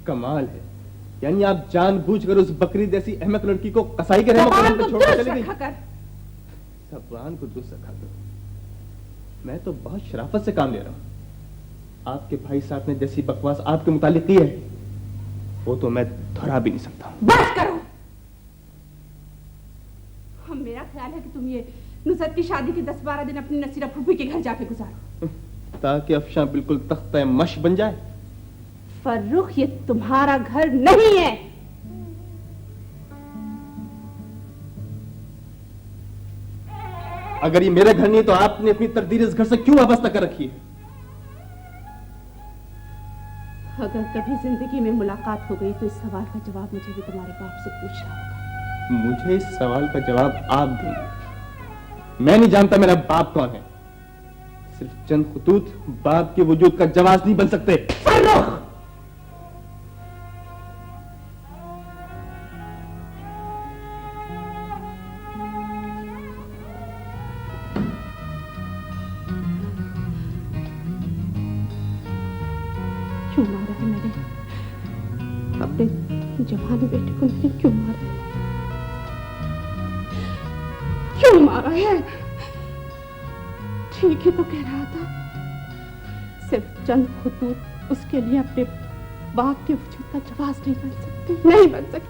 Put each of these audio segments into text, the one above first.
कमाल है, यानी आप जानबूझकर उस बकरी जैसी अहमक लड़की को कसाई के रहने पर छोड़कर चली गई। ज़बान को दुरुस्त रखा करो। मैं तो बहुत शराफत से काम ले रहा हूं। आपके भाई साहब ने जैसी बकवास आपके मुतालिक की है वो तो मैं दोहरा भी नहीं सकता। बस करो। हम मेरा ख्याल है कि तुम ये नुसरत की शादी के 10-12 दिन अपनी नसीरा फूफी के घर जाके गुजारो, ताकि अफशां बिल्कुल तख्ता मश बन जाए। फर्रुख, ये तुम्हारा घर नहीं है। अगर ये मेरा घर नहीं तो आपने अपनी तकदीर इस घर से क्यों वाबस्ता कर रखी है? अगर कभी जिंदगी में मुलाकात हो गई तो इस सवाल का जवाब मुझे भी तुम्हारे बाप से पूछना होगा। मुझे इस सवाल का जवाब आप देंगे। मैं नहीं जानता मेरा बाप कौन है। सिर्फ चंद खुतूत बाप के वजूद का जवाब नहीं बन सकते। फर्रुख! क्यों मारा है मैंने अपने जवानी बेटे को? मैंने क्यों मारा है? क्यों मारा है? ठीक ही तो कह रहा था। सिर्फ चंद खुतूत उसके लिए अपने बाप के वजूद का जवाब नहीं बन सकते, नहीं बन सकते।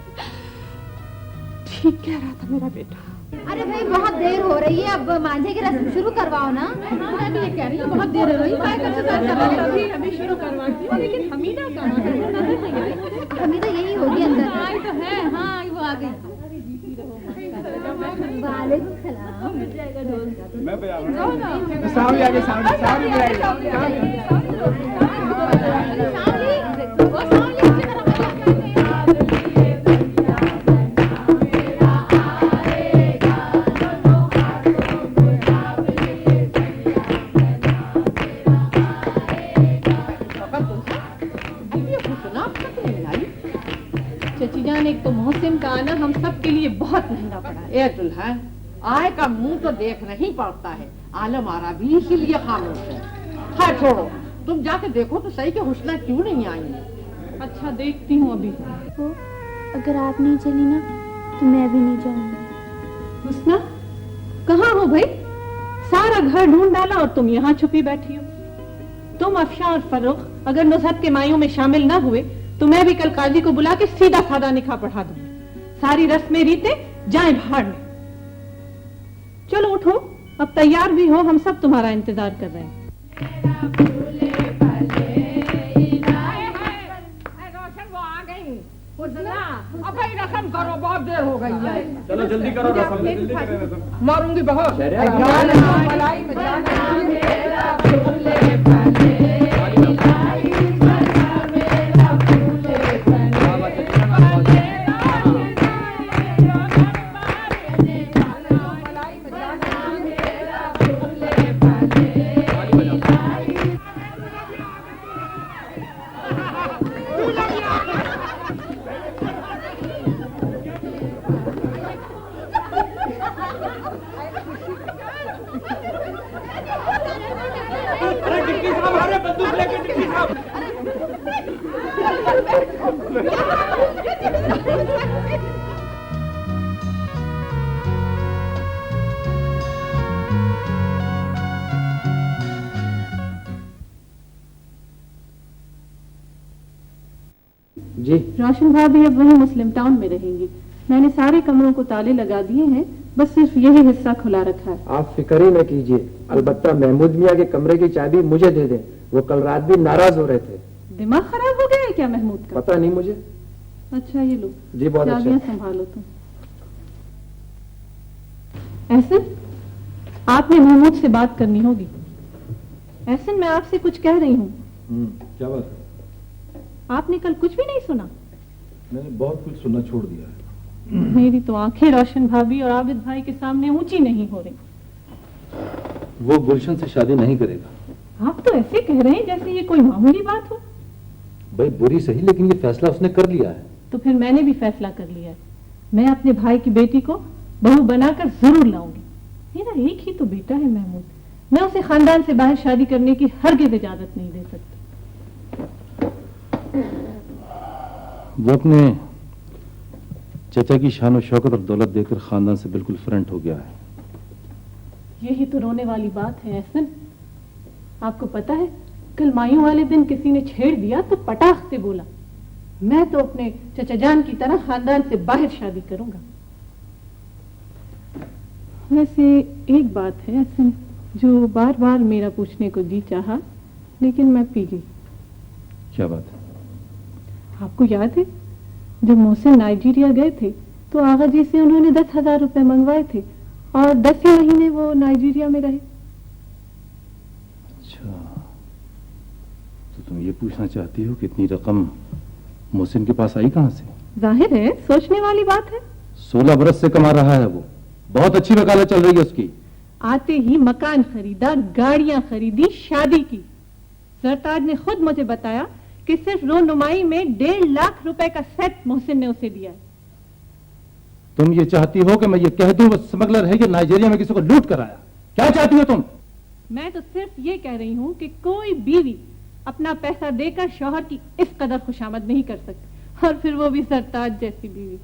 ठीक कह रहा था मेरा बेटा। अरे भाई बहुत देर हो रही है, अब मांझे की रस्म शुरू करवाओ ना। मैं भी ये कह रही हूँ बहुत देर हो रही है, अभी शुरू करवाती हूँ। लेकिन हमीदा कहाँ है? हमीदा यही होगी अंदर। आई तो है, हाँ वो आ गई। वालेकुम सलाम। मैं बजा रहा हूँ। सामने आगे, सामने एक तो मोहसिन का आना हम सब के लिए बहुत महंगा पड़ा है। ए दुल्हन, आय का मुंह तो देखना ही पड़ता है। आलम आरा भी इसीलिए खामोश है। हाँ छोड़ो, तुम जाके देखो तो सही कि हुस्ना क्यों नहीं आई। अच्छा देखती हूँ अभी। तो अगर आप नहीं चली ना तो मैं भी नहीं जाऊंगी। हुस्ना कहाँ हो भाई? सारा घर ढूंढ डाला और तुम यहाँ छुपी बैठी हो। तुम अफशा और फर्रुख अगर नुसरत के माइयों में शामिल ना हुए तो मैं भी कल काजी को बुला के सीधा साधा निकाह पढ़ा दूंगी। सारी रस्में रीतें जाए भाड़ में। चलो उठो, अब तैयार भी हो, हम सब तुम्हारा इंतजार कर रहे हैं। रोशन वो आ गई। अब भाई रस्म करो, बहुत देर हो गई है। चलो जल्दी करो रस्म, जल्दी करें रस्म। मारूंगी बहुत। जी रोशन भाभी अब वही मुस्लिम टाउन में रहेंगी। मैंने सारे कमरों को ताले लगा दिए हैं, बस सिर्फ यही हिस्सा खुला रखा है। आप फिक्र ही न कीजिए, अलबत्ता महमूद मियाँ के कमरे की चाबी मुझे दे दें। वो कल रात भी नाराज हो रहे थे। दिमाग खराब हो गया है क्या महमूद का? पता नहीं मुझे। अच्छा ये लो जी बहुत चाबियां अच्छा। संभालो तुम। एहसन, आपने महमूद से बात करनी होगी। एहसन, मैं आपसे कुछ कह रही हूँ। क्या बात है? आपने कल कुछ भी नहीं सुना? मैंने बहुत कुछ सुनना छोड़ दिया है। मेरी तो आंखें रोशन भाभी और आबिद भाई के सामने ऊंची नहीं हो रही। वो गुलशन से शादी नहीं करेगा। आप तो ऐसे कह रहे हैं जैसे ये कोई मामूली बात हो। भाई बुरी सही, लेकिन ये फैसला उसने कर लिया है। तो फिर मैंने भी फैसला कर लिया है। मैं अपने भाई की बेटी को बहू बनाकर जरूर लाऊंगी। मेरा एक ही तो बेटा है महमूद। मैं उसे खानदान से बाहर शादी करने की हरगिज़ इजाजत नहीं दे सकती। वो अपने चचा की शान और शौकत और दौलत देखकर खानदान से बिल्कुल फ्रंट हो गया है। यही तो रोने वाली बात है एहसन। आपको पता है कल मायूं वाले दिन किसी ने छेड़ दिया तो पटाख से बोला, मैं तो अपने चचा जान की तरह खानदान से बाहर शादी करूंगा। वैसे एक बात है एहसन जो बार बार मेरा पूछने को जी चाहा, लेकिन मैं पी गई। क्या बात है? आपको याद है जब मोहसिन नाइजीरिया गए थे तो आगा जी से उन्होंने 10,000 रुपए मंगवाए थे और 10 ही महीने वो नाइजीरिया में रहे। अच्छा, तो तुम ये पूछना चाहती हो कि इतनी रकम मोहसिन के पास आई कहां से? जाहिर है सोचने वाली बात है। 16 बरस से कमा रहा है वो, बहुत अच्छी वकालत चल रही है उसकी। आते ही मकान खरीदा, गाड़ियां खरीदी, शादी की। सरताज ने खुद मुझे बताया कि सिर्फ रोनुमाई में 1.5 लाख रुपए का सेट मोहसिन ने उसे दिया है। तुम ये चाहती हो कि मैं ये कह दूं वो स्मगलर है कि नाइजीरिया में किसी को लूट कर आया? क्या चाहती हो तुम? मैं तो सिर्फ ये कह रही हूँ कि कोई बीवी अपना पैसा देकर शौहर की इस कदर खुशामद नहीं कर सकती, और फिर वो भी सरताज जैसी बीवी।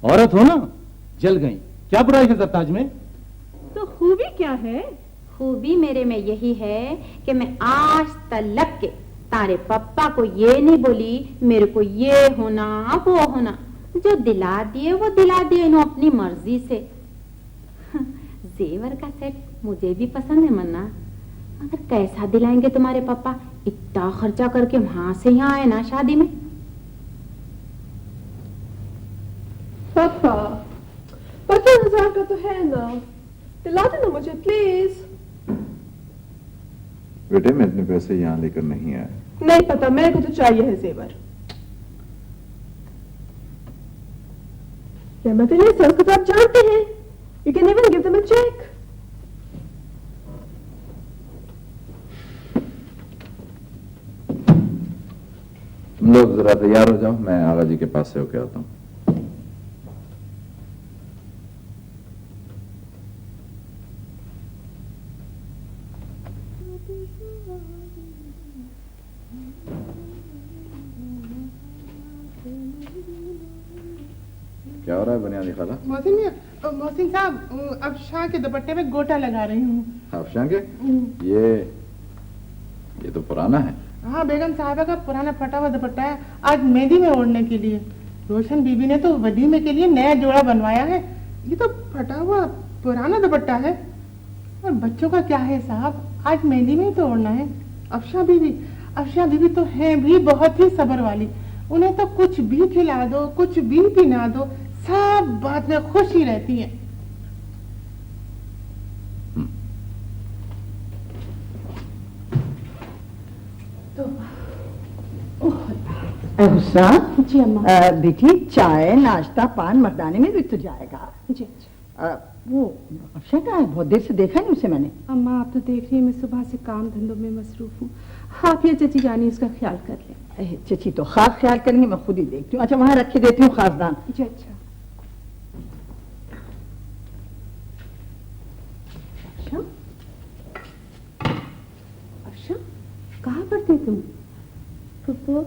औरत हो ना, जल गई। क्या बुराई है सरताज में? तो खूबी क्या है? खूबी मेरे में यही है कि मैं आज तलक के तारे पप्पा को ये नहीं बोली मेरे को ये होना वो होना, जो दिला दिए वो दिला दिए इन्हों अपनी मर्जी से। जेवर का सेट मुझे भी पसंद है मन्ना, मगर कैसा दिलाएंगे तुम्हारे पापा? इतना खर्चा करके वहां से यहाँ आए ना शादी में। पापा 15,000 का तो है ना, दिला देना मुझे प्लीज। बेटे मैं इतने पैसे यहाँ लेकर नहीं आया। नहीं पता, मेरे को तो चाहिए है जेवर। संस्कृत तो आप जानते हैं, you can even give them a cheque. तुम लोग जरा तैयार हो जाओ, मैं आगा जी के पास से होके आता हूँ। क्या हो रहा है बुनियादी खाला? मोहसिन साहब, अब शाह के दुपट्टे में गोटा लगा रही हूँ। अफशां के? ये तो पुराना है। हाँ, बेगम साहिबा का पुराना फटा हुआ दुपट्टा है, आज मेहंदी में ओढ़ने के लिए। रोशन बीबी ने तो वलीमे के लिए नया जोड़ा बनवाया है। ये तो फटा हुआ पुराना दुपट्टा है। और बच्चों का क्या है साहब, आज मेहंदी में ही तो ओढ़ना है। अफशां बीबी तो है भी बहुत ही सब्र वाली। उन्हें तो कुछ भी खिला दो, कुछ भी पिला दो, सब बात में खुश ही रहती है। जी अम्मा। बेटी चाय नाश्ता पान मर्दाने में भी तो जाएगा। जी वो अफशा का है, बहुत देर से देखा नहीं उसे मैंने। अम्मा आप तो देख रही है मैं सुबह से काम धंधों में मसरूफ हूँ। आप या चची जानी उसका ख्याल कर ले। चची तो खास ख्याल करेंगे, मैं खुद ही देखती हूँ। अच्छा वहां रख के देती हूँ खासदान। जी अच्छा। अच्छा कहाँ पढ़ते तुम? पप्पा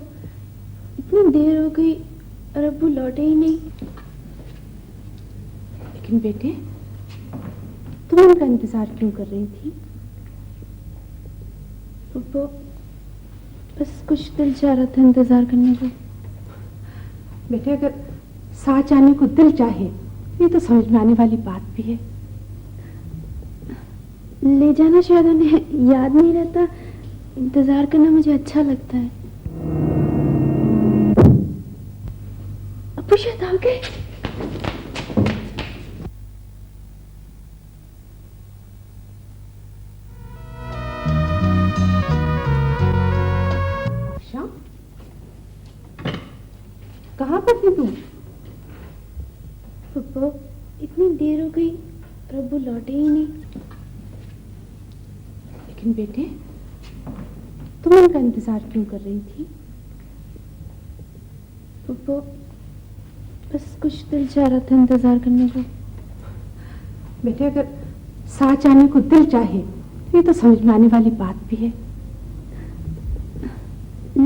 इतनी देर हो गई और अब्बू लौटे ही नहीं। लेकिन बेटे तुम उनका इंतजार क्यों कर रही थी? पप्पा बस कुछ दिल चाह रहा था इंतजार करने को। बेटे अगर साथ जाने को दिल चाहे ये तो समझ में आने वाली बात भी है। ले जाना शायद उन्हें याद नहीं रहता, इंतजार करना मुझे अच्छा लगता है। अब्बू शायद आ गए। कहाँ पर थी तुम? पप्पा इतनी देर हो गई और अब्बू लौटे ही नहीं। लेकिन बेटे तुम उनका इंतजार क्यों कर रही थी? पप्पा बस कुछ दिल चाह रहा था इंतजार करने को। बेटे अगर साथ जाने को दिल चाहे ये तो समझ में आने वाली बात भी है।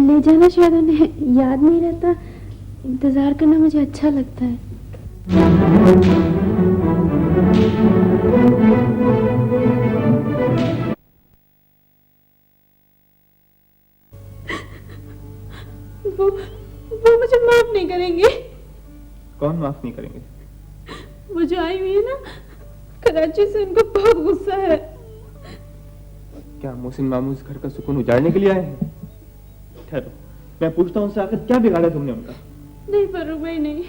ले जाना शायद उन्हें याद नहीं रहता। इंतजार करना मुझे अच्छा लगता है। वो मुझे माफ नहीं करेंगे। कौन माफ नहीं करेंगे? वो जो आई हुई है ना कराची से, उनको बहुत गुस्सा है। क्या मोहसिन मामू इस घर का सुकून उजाड़ने के लिए आए हैं? ठहरो, मैं पूछता हूँ उनसे, आखिर क्या बिगाड़ा तुमने उनका? नहीं फरूक भाई नहीं,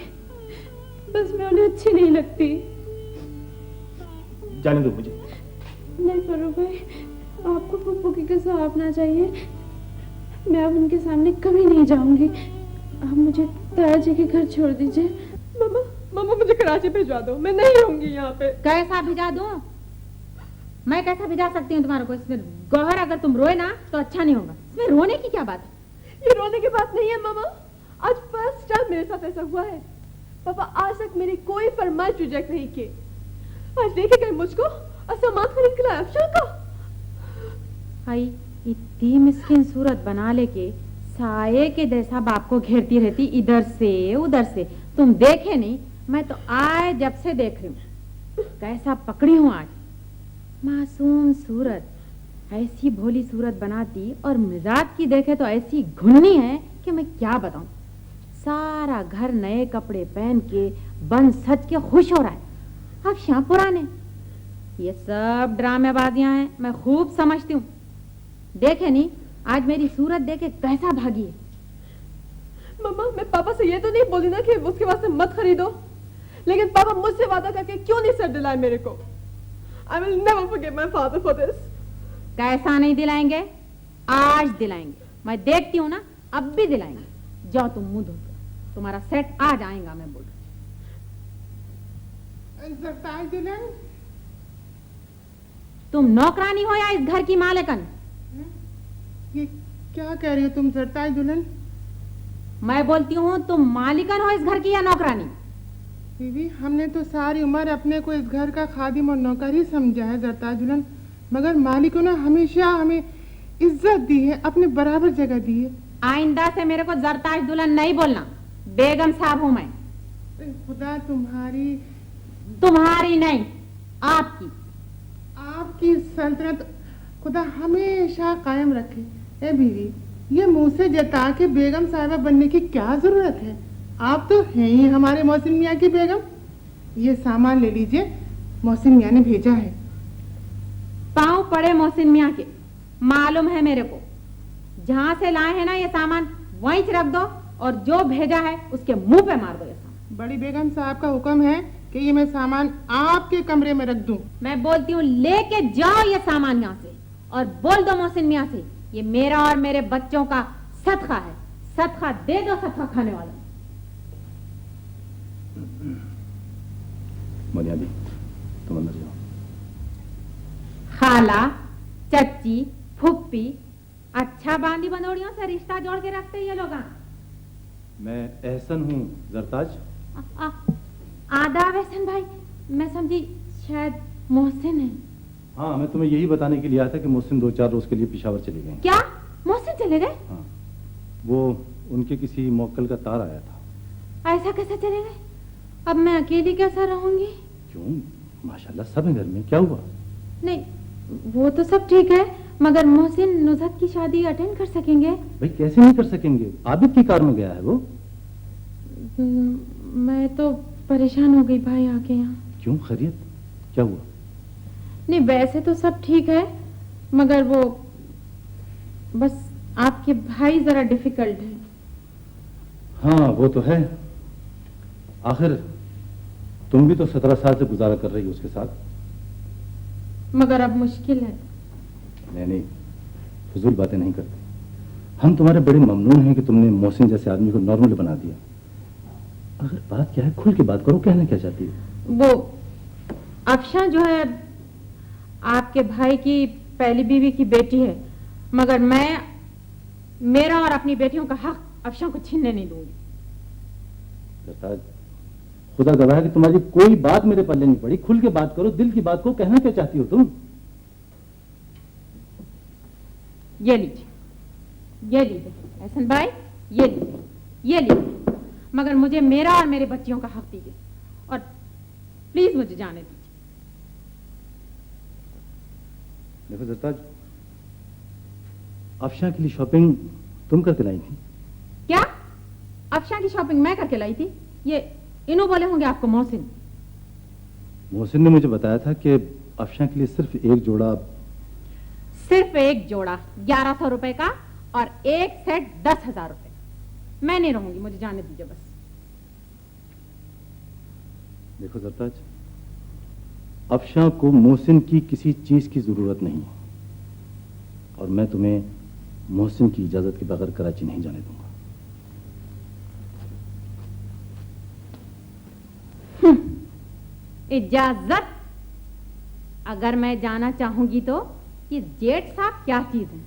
बस मैं उन्हें अच्छी नहीं लगती। जाने दो मुझे। नहीं फरूक भाई, आपको पप्पू की कसम आपना चाहिए। मैं अब उनके सामने कभी नहीं जाऊंगी। आप मुझे ताया जी के घर छोड़ दीजिए। मामा मामा मुझे कराची भिजवा दो, मैं नहीं रहूंगी यहाँ पे। कैसा भिजा दूं? मैं कैसा भिजा सकती हूँ तुम्हारे को? इसमें गौहर, अगर तुम रोए ना तो अच्छा नहीं होगा। इसमें रोने की क्या बात है? ये रोने की बात नहीं है मामा, आज फर्स्ट टाइम मेरे साथ ऐसा हुआ है। पापा आज तक मेरी कोई फरमाइश रिजेक्ट नहीं की। आज लेके गए मुझको और सामान खरीद के लाए अफशा का। भाई इतनी मिस्किन सूरत बना लेके साये के जैसा बाप को घेरती रहती इधर से उधर से। तुम देखे नहीं, मैं तो आए जब से देख रही हूँ। कैसा पकड़ी हूँ आज। मासूम सूरत, ऐसी भोली सूरत बनाती और मिजाज की देखे तो ऐसी घुन्नी है कि मैं क्या बताऊं। सारा घर नए कपड़े पहन के बन सज के खुश हो रहा है। अब शाम पुराने, ये सब ड्रामेबाजियां हैं, मैं खूब समझती हूँ। देखे नहीं आज मेरी सूरत देखे कैसा भागी है। मम्मा मैं पापा से ये तो नहीं बोली ना कि उसके वास्ते मत खरीदो, लेकिन पापा मुझसे वादा करके क्यों नहीं सर दिलाए मेरे को? I will never forgive my father for this. कैसा नहीं दिलाएंगे? आज दिलाएंगे। मैं देखती हूँ ना, अब भी दिलाएंगे। जाओ तुम मुंह धो, तुम्हारा सेट आज आएगा। मैं बोल सरताज दुल्हन, तुम नौकरानी हो या इस घर की मालिकन? ये क्या कह रही हो तुम सरताज दुल्हन? मैं बोलती हूँ तुम मालिकन हो इस घर की या नौकरानी? बीवी, हमने तो सारी उम्र अपने को इस घर का खादिम और नौकर ही समझा है सरताज दुल्हन, मगर मालिकों ने हमेशा हमें इज्जत दी है, अपने बराबर जगह दी है। आइंदा से मेरे को जरताज दुल्हन नहीं बोलना, बेगम साहब हूँ मैं। खुदा तुम्हारी नहीं, आपकी आपकी सल्तनत खुदा हमेशा कायम रखे। ए बीवी, ये मुंह से जता के बेगम साहिबा बनने की क्या जरूरत है? आप तो हैं ही हमारे मोहसिन मियाँ की बेगम। ये सामान ले लीजिए, मोहसिन मियाँ ने भेजा है। पाँव पड़े मोहसिन मियाँ के, मालूम है मेरे को। जहाँ से लाए हैं ना ये सामान वहीं रख दो और जो भेजा है उसके मुंह पे मार दो ये सामान। बड़ी बेगम साहब का हुक्म है कि ये मैं सामान आपके कमरे में रख दूं। मैं बोलती हूँ लेके जाओ ये सामान यहाँ से और बोल दो मोहसिन मियाँ से ये मेरा और मेरे बच्चों का सदका है। सदका दे दो सदका खाने वाला। बुनियादी, तुम अंदर जाओ। खाला, चच्ची, फुप्पी, अच्छा बांदी बंदोड़ियों से रिश्ता जोड़ के रखते ये लोग। मैं एहसन हूँ जरताज। आदाब एहसन भाई, मैं समझी शायद मोहसिन है। हाँ, मैं तुम्हें यही बताने के लिए आया था कि मोहसिन 2-4 रोज के लिए पिशावर चले गए। क्या मोहसिन चले गए? हाँ, वो उनके किसी मौक्कल का तार आया था। ऐसा कैसे चले गए? अब मैं अकेली कैसा रहूंगी? क्यों, माशाल्लाह सब है घर में, क्या हुआ? नहीं, वो तो सब ठीक है, मगर मोहसिन नुसरत की शादी अटेंड कर सकेंगे? भाई कैसे नहीं कर सकेंगे, आबिद की कार में गया है वो। मैं तो परेशान हो गई भाई आके यहाँ। क्यों, खैरियत क्या हुआ? नहीं वैसे तो सब ठीक है, मगर वो बस आपके भाई जरा डिफिकल्ट है। हाँ वो तो है, आखिर तुम भी तो 17 साल से गुजारा कर रही हो उसके साथ। मगर अब मुश्किल है। नहीं, फजूल बातें नहीं करते। हम तुम्हारे बड़े ममनून हैं कि तुमने मोहसिन जैसे आदमी को नॉर्मल बना दिया। अगर बात क्या है खुल के बात करो, कहना क्या चाहती हो? वो अफशा जो है आपके भाई की पहली बीवी की बेटी है, मगर मैं मेरा और अपनी बेटियों का हक अफशा को छीनने नहीं दूंगी। खुदा गवाह है कि तुम्हारी कोई बात मेरे पल्ले नहीं पड़ी। खुल के बात करो, दिल की बात को। कहना क्या चाहती हो तुम? ये लीजिए, ये लीजिए एहसन भाई, ये लीजिए, मगर मुझे मेरा और मेरे बच्चियों का हक दीजिए और प्लीज मुझे जाने दीजिए। देखो जरताज, अफशा के लिए शॉपिंग तुम करके लाई थी। क्या? अफशा की शॉपिंग मैं करके लाई थी? ये इन्हों बोले होंगे आपको मोहसिन। मोहसिन ने मुझे बताया था कि अफशा के लिए सिर्फ एक जोड़ा 1100 रुपए का और एक सेट 10,000 रुपए। मैं नहीं रहूंगी, मुझे जाने दीजिए बस। देखो जरताज, अफशा को मोहसिन की किसी चीज की जरूरत नहीं है और मैं तुम्हें मोहसिन की इजाजत के बगैर कराची नहीं जाने दूंगा। इजाजत? अगर मैं जाना चाहूंगी तो ये जेठ साहब क्या चीज है?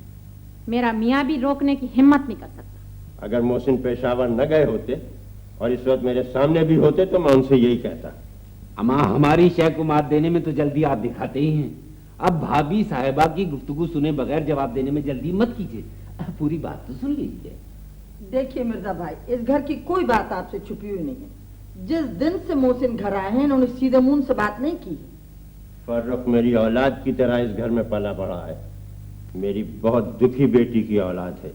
मेरा मियाँ भी रोकने की हिम्मत नहीं कर सकता। अगर मोहसिन पेशावर न गए होते और इस वक्त मेरे सामने भी होते तो मैं उनसे यही कहता। अम्मा, हमारी शय को मात देने में तो जल्दी आप दिखाते ही हैं। अब भाभी साहिबा की गुफ्तगू सुने बगैर जवाब देने में जल्दी मत कीजिए, पूरी बात तो सुन लीजिए। देखिए मिर्जा भाई, इस घर की कोई बात आपसे छुपी हुई नहीं है। जिस दिन से मोहसिन घर आए हैं इन्होंने सीधे मुंह से बात नहीं की है। फर्रुख मेरी औलाद की तरह इस घर में पला बढ़ा है, मेरी बहुत दुखी बेटी की औलाद है।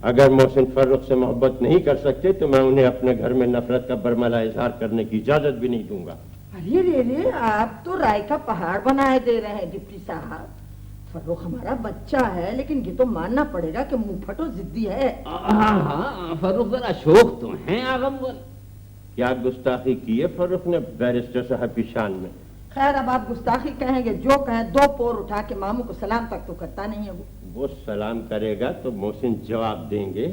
अगर मोहसिन फर्रुख से मोहब्बत नहीं कर सकते तो मैं उन्हें अपने घर में नफरत का बरमला इजहार करने की इजाजत भी नहीं दूंगा। अरे रे, आप तो राय का पहाड़ बनाए दे रहे हैं डिप्टी साहब। फर्रुख हमारा बच्चा है, लेकिन ये तो मानना पड़ेगा कि मुंह फटो जिद्दी है। हाँ, फर्रुख जरा शोक तो है आगमगन। क्या गुस्ताखी की है फर्रुख ने बैरिस्टर साहब की शान में? खैर, अब आप गुस्ताखी कहेंगे जो कहें, 2 पोर उठा के मामू को सलाम तक तो करता नहीं है वो सलाम करेगा तो मोहसिन जवाब देंगे।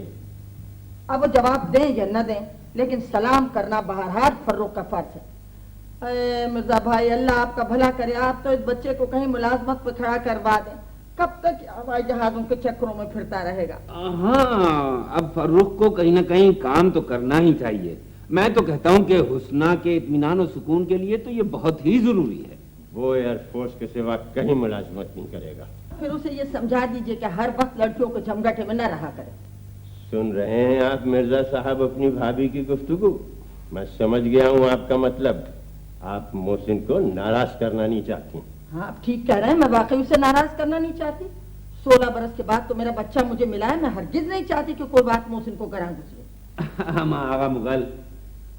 अब वो जवाब दें या न दें, लेकिन सलाम करना बहरहाल फर्रुख का फर्ज है। अरे मिर्जा भाई, अल्लाह आपका भला करे। आप तो इस बच्चे को कहीं मुलाजमत पे खड़ा करवा दें। कब तक हवाई जहाजों के चक्करों में फिरता रहेगा? हाँ, अब फर्रुख को कहीं ना कहीं काम तो करना ही चाहिए। मैं तो कहता हूँ कि हुस्ना के इत्मीनान और सुकून के लिए तो ये बहुत ही जरूरी है। वो एयरफोर्स के सिवा कहीं मुलाजमत नहीं करेगा। फिर उसे ये समझा दीजिए कि हर वक्त लड़कियों के झमघटे में न रहा करे। सुन रहे हैं आप मिर्जा साहब अपनी भाभी की गुफ्तगू? मैं समझ गया हूँ आपका मतलब। आप मोहसिन को नाराज करना नहीं चाहती। हाँ, आप ठीक कह रहे हैं, मैं वाकई उसे नाराज करना नहीं चाहती। 16 बरस के बाद तो मेरा बच्चा मुझे मिला है। मैं हरगिज नहीं चाहती कि कोई बात मोहसिन को गरां गुजरे। आगा मुगल,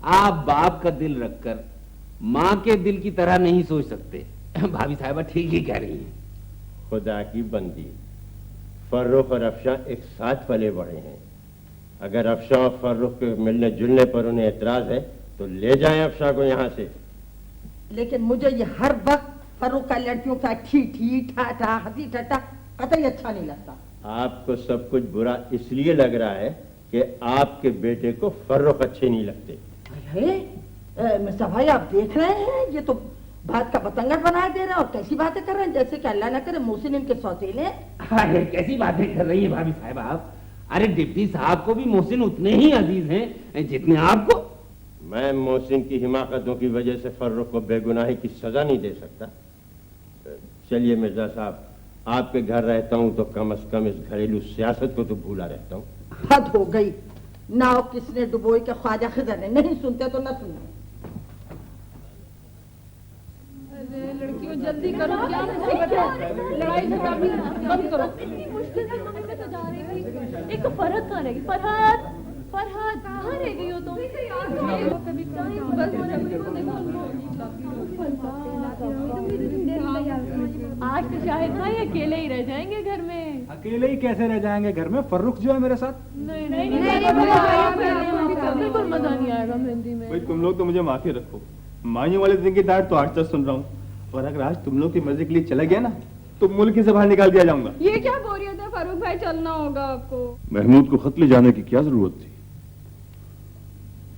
आप बाप का दिल रखकर माँ के दिल की तरह नहीं सोच सकते। भाभी साहिबा ठीक ही कह रही हैं। खुदा की बंदी, फर्रुख और अफशा एक साथ पले बढ़े हैं। अगर अफशा और फर्रुख के मिलने जुलने पर उन्हें एतराज है तो ले जाएं अफशा को यहाँ से। लेकिन मुझे ये हर वक्त फर्रुख का लड़कियों का ठी ठी ठा ठा हंसी ठट्टा कतई अच्छा नहीं लगता। आपको सब कुछ बुरा इसलिए लग रहा है कि आपके बेटे को फर्रुख अच्छे नहीं लगते। मिर्जा भाई, आप देख रहे हैं, ये तो बात का बतंगड़ बना दे रहे हैं और कैसी बातें कर रहे हैं, जैसे कि अल्लाह ना करे मोहसिन इनके सौतेले। अरे कैसी बातें कर रही है भाभी साहिबा आप? अरे डिप्टी साहब को भी मोहसिन उतने ही अजीज हैं जितने आपको। मैं मोहसिन की हिमाकतों की वजह से फर्रुख को बेगुनाही की सजा नहीं दे सकता। चलिए मिर्जा साहब, आपके घर रहता हूँ तो कम से कम इस घरेलू सियासत को तो भूला रहता हूँ। हद हो गई। नाव किसने डुबोई के ख्वाजा खिजर ने, नहीं सुनते तो न सुनना। लड़कियों जल्दी करो, क्या मुसीबत है? लड़ाई झगड़ा भी कम करो। इतनी मुश्किल से हमें तो जा रही थी। एक तो फरहत कहाँ रह गई? फरहत कहाँ रह गई हो तुम? कभी आज तो शाहिद भाई अकेले ही रह जाएंगे घर में। अकेले ही कैसे रह जाएंगे घर में? फर्रुख जो है मेरे साथ। नहीं, बिल्कुल मजा नहीं आएगा मेहंदी में। भाई तुम लोग तो मुझे माफी रखो, माइयों वाले दिन की डांट तो आज तक सुन रहा हूँ, और अगर आज तुम लोग की मर्जी के लिए चला गया ना तो मुल्क से बाहर निकाल दिया जाऊंगा। ये क्या बोरियत है फर्रुख भाई, चलना होगा आपको। महमूद को खत ले जाने की क्या जरूरत थी?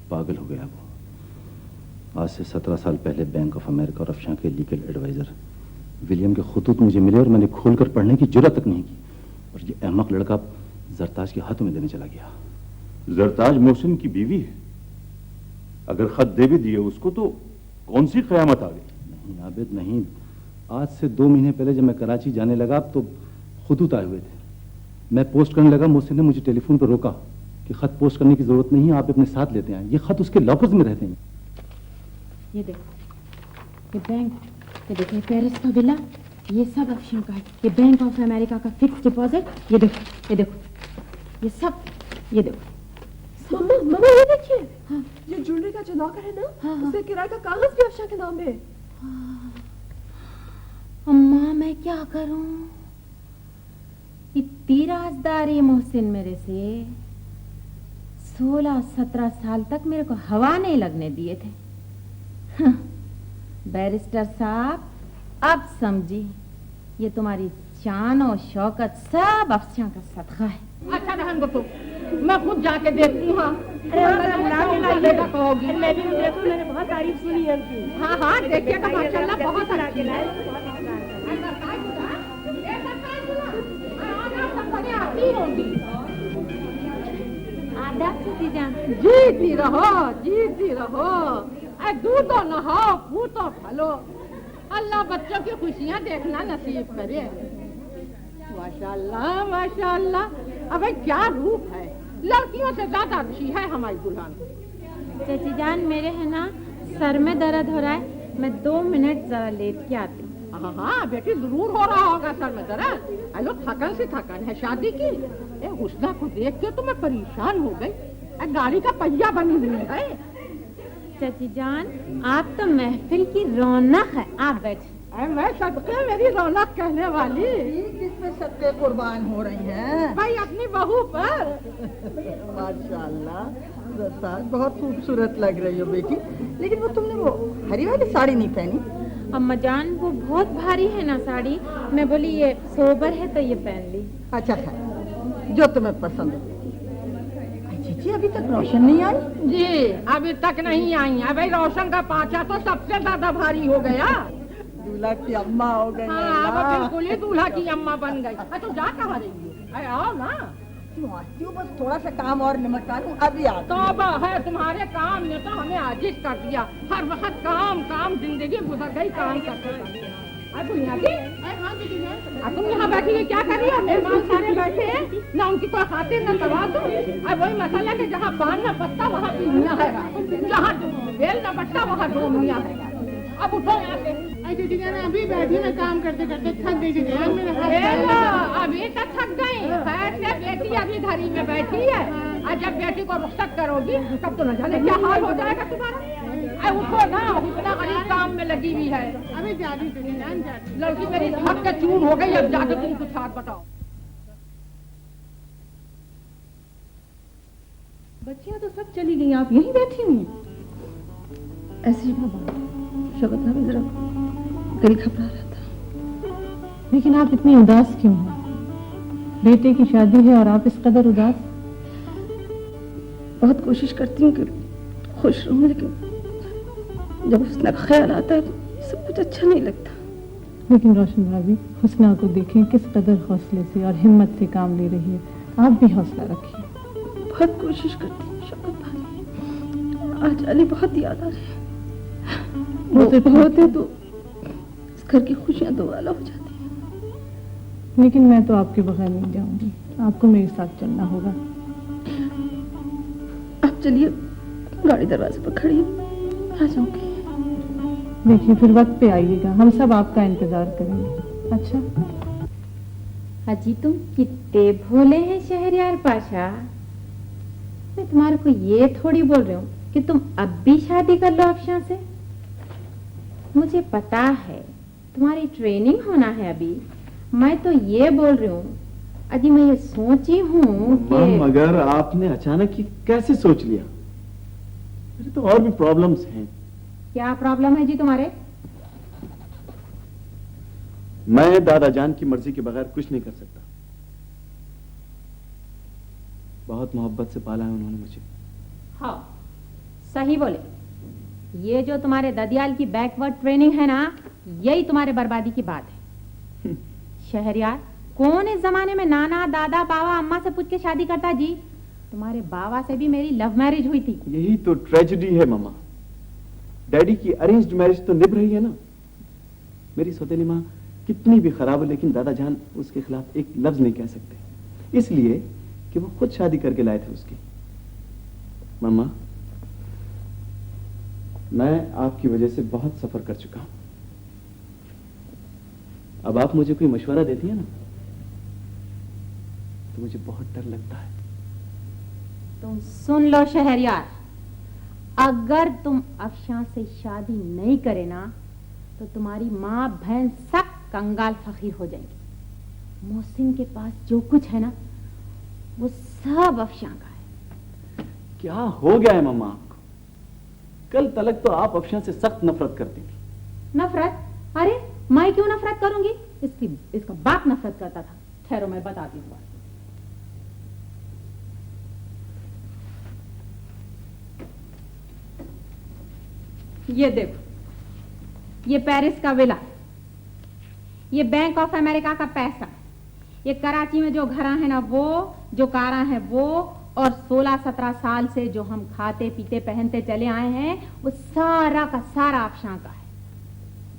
पागल हो गया वो। आज से 17 साल पहले बैंक ऑफ अमेरिका और अफशा के लीगल एडवाइजर विलियम के खुतूत मुझे मिले और मैंने खोलकर पढ़ने की जुर्रत तक नहीं की, और ये अहमक लड़का जरताज के हाथों में देने चला गया। जरताज मोहसिन की बीवी है, अगर खत दे भी दिए उसको तो कौन सी कयामत आ गई? नहीं आबिद नहीं, आज से 2 महीने पहले जब मैं कराची जाने लगा तो खुतूत आए हुए थे। मैं पोस्ट करने लगा, मोहसिन ने मुझे टेलीफोन पर रोका कि खत पोस्ट करने की जरूरत नहीं है, आप अपने साथ लेते हैं। ये खत उसके लॉकर्स में रहते हैं। ये देखो, ये बैंक, ये देखो, पेरिस का विला, ये सब अफशान का है। ये बैंक ऑफ अमेरिका का फिक्स डिपॉजिट, ये देखो, ये देखो, ये सब, ये देखो। मम्मा ये देखिए, हाँ, ये ज्वेलरी का जो लॉकर है ना, हाँ, उसके किराए का कागज भी अफशान के नाम है। अम्मा मैं क्या करूं? इतनी राजदारी मोहसिन मेरे से 16-17 साल तक मेरे को हवा नहीं लगने दिए थे। हाँ, बैरिस्टर साहब अब समझी, ये तुम्हारी शान और शौकत सब अफशान का सदका है। अच्छा रहन दो, तो मैं खुद जाके देखती हूँ। कहोगी मैं भी देखूं, मैंने बहुत तारीफ सुनी है उनकी। हाँ हाँ देखिएगा, माशाल्लाह बहुत अच्छी है। जीती रहो, जीती रहो। दूधो नहाओ, फूटो फलो, अल्लाह बच्चों की खुशियाँ देखना नसीब करे। माशाल्लाह माशाल्लाह, अबे क्या रूप है, लड़कियों से ज्यादा अच्छी है हमारी दुल्हन। चाची जान मेरे है ना सर में दर्द हो रहा है, मैं 2 मिनट जरा लेट के आती। हाँ हाँ बेटी, जरूर हो रहा होगा सर में दर्द। हेलो, थकन से थकन है शादी की। हुस्ना को देख के तो मैं परेशान हो गई, गाड़ी का पहिया बनी हुई है। चाची जान आप तो महफिल की रौनक है, आप बैठ। मैं सदके मेरी रौनक कहने वाली। किसमें सदके कुर्बान हो रही हैं? भाई अपनी बहू पर। माशाल्लाह, रसाल बहुत खूबसूरत लग रही हो बेटी। लेकिन वो तुमने वो हरी वाली साड़ी नहीं पहनी? अम्मा जान वो बहुत भारी है ना साड़ी, मैं बोली ये सोबर है तो ये पहन ली। अच्छा था, जो तुम्हें पसंद है। जी अभी तक रोशन नहीं आई? जी अभी तक नहीं आई। अभी रोशन का पांचा तो सबसे ज्यादा भारी हो गया। दूल्हा की अम्मा हो गई। हाँ, अब बिल्कुल ही दूल्हा की अम्मा बन गई। तो जा कहाँ रही है? आओ ना। आती हूँ, बस थोड़ा सा काम और निपटा लूं, अभी आती तो है तुम्हारे काम ने तो हमें आजिज कर दिया। हर वक्त काम काम, जिंदगी गुजर गई काम करते। तुम यहाँ बैठी है क्या कर रही हो? मेहमान सारे बैठे हैं ना, उनकी कोई खातिर न करवा दो। अब वही मसला कि जहाँ पान न पत्ता वहाँ पीनिया है, जहाँ बेल न पत्ता वहाँ डोमिया है। अब उठो यहाँ से। अभी बैठी मैं काम करते करते थक गई। अभी तक थक गई? खैर से बेटी अभी घरी में बैठी है, और जब बेटी को रुखसत करोगी तब तो न जाने क्या हाल हो जाएगा तुम्हारा। उठो ना, इतना गरीब काम में लगी हुई है। अभी जाती लड़की मेरी थक के चूर हो गई, अब जाके तुम कुछ हाथ बताओ। बच्चियां तो सब चली गई, आप यहीं बैठी हुई? ऐसी शौकत भाभी जरा दिल घबरा रहा था। लेकिन आप इतनी उदास क्यों हैं? बेटे की शादी है और आप इस कदर उदास? बहुत कोशिश करती हूँ कि खुश रहूं, लेकिन जब हुस्ना का ख्याल आता है तो सब कुछ अच्छा नहीं लगता। लेकिन रोशन भाभी, हुस्ना को देखें किस कदर हौसले से और हिम्मत से काम ले रही है। आप भी हौसला रखिए। बहुत कोशिश करती हूँ शौकत भाभी, आज अली बहुत याद आ रही है। वो होते तो इस घर की खुशियां दोबारा हो जाती हैं। लेकिन मैं तो आपके बगैर नहीं जाऊंगी, आपको मेरे साथ चलना होगा। आप चलिए, गाड़ी दरवाजे पर खड़ी है, आ जाऊंगी। देखिए फिर वक्त पे आइएगा, हम सब आपका इंतजार करेंगे। अच्छा? अजी तुम कितने भोले हैं शहरयार पाशा। मैं तुम्हारे को ये थोड़ी बोल रही हूँ कि तुम अब भी शादी कर लो अफशान से। मुझे पता है तुम्हारी ट्रेनिंग होना है अभी। मैं तो ये बोल रही हूँ, अजी मैं ये सोची हूँ कि मगर आपने अचानक ही कैसे सोच लिया? मेरे तो और भी प्रॉब्लम्स हैं। क्या प्रॉब्लम है जी तुम्हारे? मैं दादा जान की मर्जी के बगैर कुछ नहीं कर सकता। बहुत मोहब्बत से पाला है उन्होंने मुझे। हाँ सही बोले। ये जो तुम्हारे ददियाल की बैकवर्ड ट्रेनिंग है ना, यही तुम्हारे बर्बादी की बात है। शहरयार, कौन इस जमाने में नाना दादा बाबा अम्मा से पूछ के शादी करता जी? तुम्हारे बाबा से भी मेरी लव मैरिज हुई थी। यही तो ट्रेजेडी है मामा। डैडी की अरेंज्ड मैरिज तो निभ रही है ना। मेरी सौतेली माँ कितनी भी खराब हो, लेकिन दादा जान उसके खिलाफ एक लफ्ज नहीं कह सकते। इसलिए कि वो खुद शादी करके लाए थे उसकी। मम्मा, मैं आपकी वजह से बहुत सफर कर चुका हूं। अब आप मुझे कोई मशवरा देती है ना तो मुझे बहुत डर लगता है। तुम सुन लो शहरयार, अगर तुम अफशां से शादी नहीं करे ना तो तुम्हारी माँ बहन सब कंगाल फकीर हो जाएंगी। मोहसिन के पास जो कुछ है ना वो सब अफशां का है। क्या हो गया है मम्मा आपको? कल तलक तो आप अफशां से सख्त नफरत करती थी। नफरत? अरे मैं क्यों नफरत करूंगी? इसका बाप नफरत करता था। ठहरो मैं बताती हूँ। ये देखो, ये पेरिस का विला, ये बैंक ऑफ अमेरिका का पैसा, ये कराची में जो घर है ना वो, जो कारा है वो, और 16-17 साल से जो हम खाते पीते पहनते चले आए हैं वो सारा का सारा अफशां का है।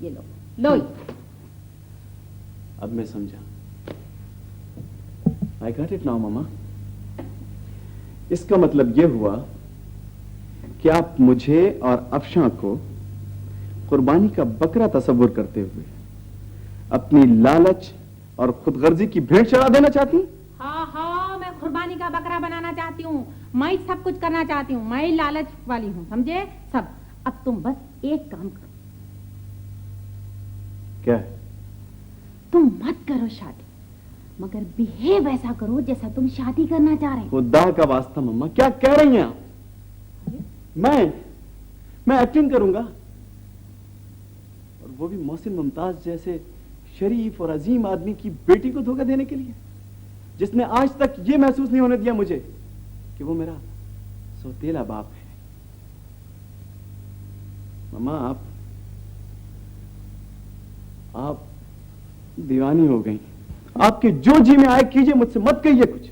ये लो अब मैं समझा। आई गॉट इट नाउ मम्मा। इसका मतलब यह हुआ कि आप मुझे और अफशां को कुर्बानी का बकरा तस्वुर करते हुए अपनी लालच और खुदगर्जी की भेंट चढ़ा देना चाहती? हाँ, मैं कुर्बानी का बकरा बनाना चाहती हूँ। मैं सब कुछ करना चाहती हूँ। मैं लालच वाली हूँ, समझे सब। अब तुम बस एक काम करो। क्या? तुम मत करो शादी, मगर बिहेव ऐसा करो जैसा तुम शादी करना चाह रहे हो। खुदा का वास्ता मम्मा, क्या कह रही हैं आप? मैं एक्टिंग करूंगा, और वो भी मोहसिन मुमताज जैसे शरीफ और अजीम आदमी की बेटी को धोखा देने के लिए, जिसने आज तक ये महसूस नहीं होने दिया मुझे कि वो मेरा सौतेला बाप है। मम्मा, आप दीवानी हो गई। आपके जो जी में आए कीजिए, मुझसे मत कहिए कुछ।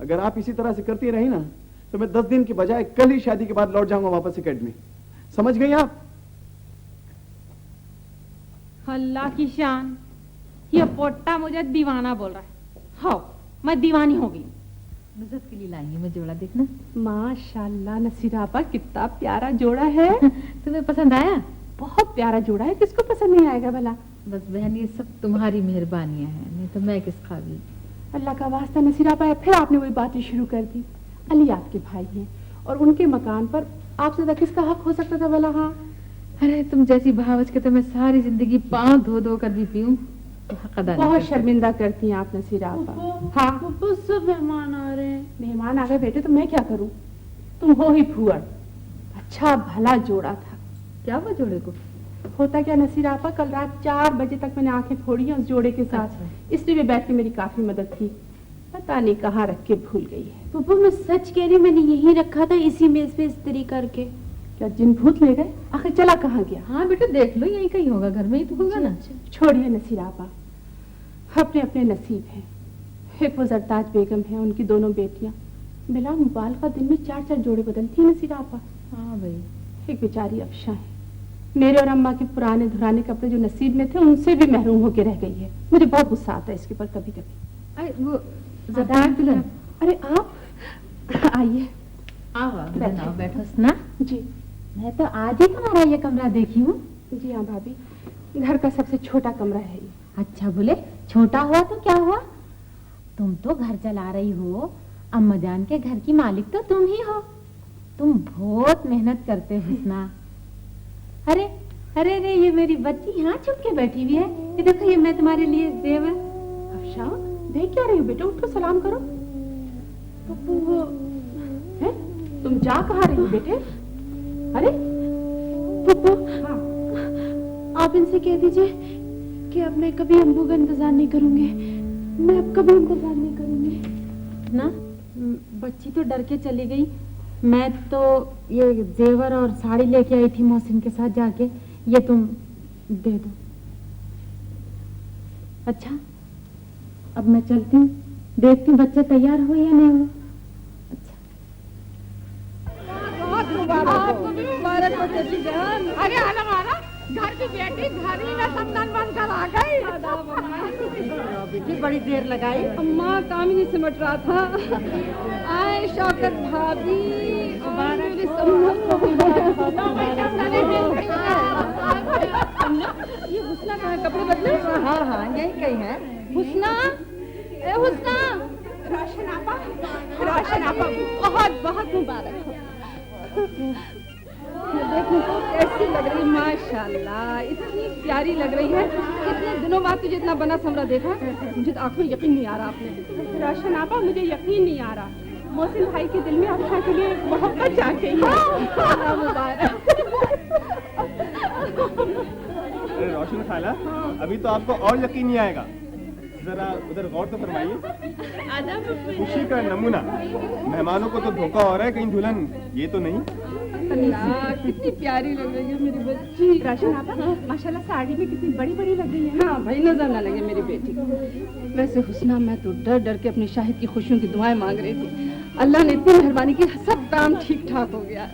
अगर आप इसी तरह से करती रही ना तो मैं 10 दिन के बजाय कल ही शादी के बाद लौट जाऊंगा वापस एकेडमी। समझ गई आप? अल्लाह की शान, ये पोट्टा मुझे दीवाना बोल रहा है। हाँ, मैं दीवानी हो गई। नुसरत के लिए लाई है मैं जोड़ा, देखना। माशाल्लाह नसीरा आपा, कितना प्यारा जोड़ा है। तुम्हें पसंद आया? बहुत प्यारा जोड़ा है, किसको पसंद नहीं आएगा भला। बस बहन, ये सब तुम्हारी मेहरबानियां हैं, नहीं तो मैं किस काबिल। अल्लाह का वास्ता नसीरा आपा, फिर आपने वही बातें शुरू कर दी। अली आपके भाई हैं और उनके मकान पर आपसे ज्यादा किसका हक हो सकता था भला? हाँ, अरे तुम जैसी भावच के तो मैं सारी जिंदगी पांव धो धो कर भी पीऊं तो हक अदा नहीं। बहुत शर्मिंदा करती हैं आप नसीरा आपा। हाँ, सब मेहमान आ रहे हैं। मेहमान आ गए बेटे तो मैं क्या करूं? तुम हो ही फूअड़। अच्छा भला जोड़ा था। क्या हुआ जोड़े को? होता क्या नसीरा आपा, कल रात 4 बजे तक मैंने आंखें फोड़ी हैं उस जोड़े के साथ। इसलिए वे बैठ के मेरी काफी मदद की। पता नहीं कहाँ रख के भूल गई है। पापा मैं सच कह रही, मैंने यही रखा था इसी मेज पे इस्त्री करके। क्या जिन भूत ले गए? आखिर चला कहाँ गया? हाँ बेटा देख लो, यही कहीं होगा, घर में ही तो होगा ना। छोड़िए नसीरा आपा, अपने अपने नसीब हैं। एक वो जरताज बेगम है, उनकी दोनों बेटियां बिलाल मुबालका दिन में 4-4 जोड़े बदलती है नसीरा आपा। हाँ भाई। एक बेचारी अफशां है, मेरे और अम्मा के पुराने धुराने कपड़े जो नसीब में थे उनसे भी महरूम होकर रह गई है। मुझे बहुत गुस्सा आता है इसके ऊपर कभी कभी। अरे वो ज़रदार दुल्हन। अरे आप आइए। आओ बैठो। सुना जी, मैं तो आज ही तुम्हारा ये कमरा देखी हूँ। जी हाँ भाभी, घर का सबसे छोटा कमरा है ये। अच्छा बोले, छोटा हुआ तो क्या हुआ? तुम तो घर चला रही हो, अम्मा जान के घर की मालिक तो तुम ही हो। तुम बहुत मेहनत करते हो हुस्ना। अरे अरे अरे, ये मेरी बच्ची यहाँ छुप के बैठी हुई है। ये देखो, ये मैं तुम्हारे लिए जेवर। अफशां, देख क्या रही हो बेटा? उठो, सलाम करो। वो है, तुम जा कहाँ रही हो बेटे? अरे पप्पू, हाँ, आप इनसे कह दीजिए कि अब मैं कभी अम्बू का इंतजार नहीं करूंगी। मैं अब कभी इंतजार नहीं करूंगी। ना बच्ची तो डर के चली गई। मैं तो ये जेवर और साड़ी लेके आई थी मोहसिन के साथ जाके। ये तुम दे दो। अच्छा, अब मैं चलती हूँ, देखती हूँ बच्चे तैयार हो या नहीं हो। अरे आना घर की बेटी घर ही में संतान बनकर आ गई। बेटी बड़ी देर लगाई। अम्मा काम ही नहीं सिमट रहा था। आए शौकत भाभी और मेरे ये हुस्ना कहाँ कपड़े बदले? हाँ हाँ यही कहीं है। हुस्ना, ए हुस्ना, रोशन आपा बहुत बहुत मुबारक हो। देखो कैसी लग रही, माशाल्लाह इतनी प्यारी लग रही है। इतने दिनों बाद तुझे इतना बना समरा देखा, मुझे तो आंखों में यकीन नहीं आ रहा आपने। रोशन आपा मुझे यकीन नहीं आ रहा, मोहसिन भाई के दिल में अच्छा के लिए मोहब्बत जाग गई है। मुबारक। अरे रोशन खाला, अभी तो आपको और यकीन नहीं आएगा, जरा उधर गौर तो फरमाइए। खुशी का नमूना, मेहमानों को तो धोखा हो रहा है कहीं दुल्हन ये तो नहीं। अल्लाह कितनी प्यारी लग रही है मेरी बच्ची। राशन आपा माशाल्लाह साड़ी में कितनी बड़ी बड़ी लग रही है। हाँ भाई नजर ना लगे मेरी बेटी को। वैसे हुस्ना मैं तो डर डर के अपनी शाहिद की खुशियों की दुआएं मांग रही थी, अल्लाह ने इतनी मेहरबानी की, सब काम ठीक ठाक हो गया,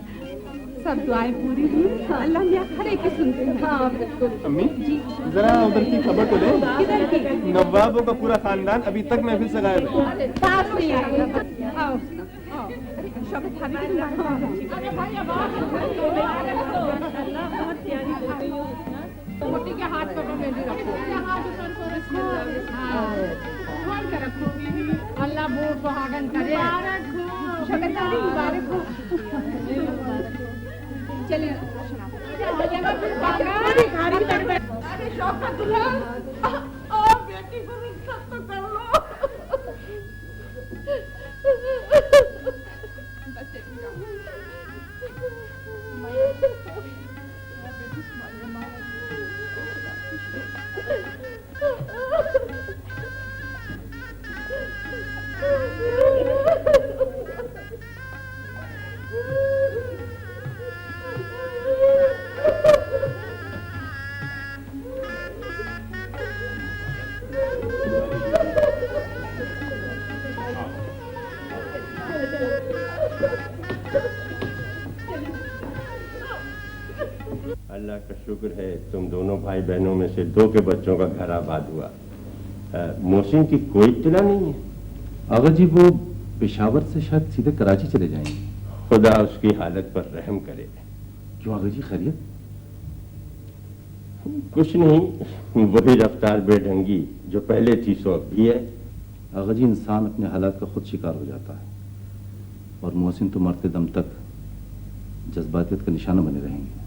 सब दुआएं पूरी हुई। अल्लाह मियां हर एक की सुनते हैं। हाँ बिल्कुल। अम्मी जी जरा उधर की खबर तो ले। किधर की? नवाबों का पूरा खानदान अभी तक महफिल से गायब है। पास नहीं आएगा। आओ शौकत भाभी की अरे भाई अब माशाल्लाह बहुत प्यारी हो गई हो। मोटी के हाथ पर मेहंदी रखो, हाथ ऊपर को खोल कर रखो। अल्लाह बूढ़ सुहागन करे। शौकत भाभी मुबारक हो। चलिए अरे शौकत दुल्हन और बेटी को रुखसत तो कर लो। अल्लाह का शुक्र है तुम दोनों भाई बहनों में से दो के बच्चों का घर आबाद हुआ। मोहसिन की कोई इत्तला नहीं है? आगा जी वो पेशावर से शायद सीधे कराची चले जाएंगे। खुदा उसकी हालत पर रहम करे। क्यों आगा जी खैरियत? कुछ नहीं, वही रफ्तार बेढंगी जो पहले थी सो अब भी है। आगा जी इंसान अपने हालात का खुद शिकार हो जाता है, और मोहसिन तो मरते दम तक जज्बातियत का निशाना बने रहेंगे।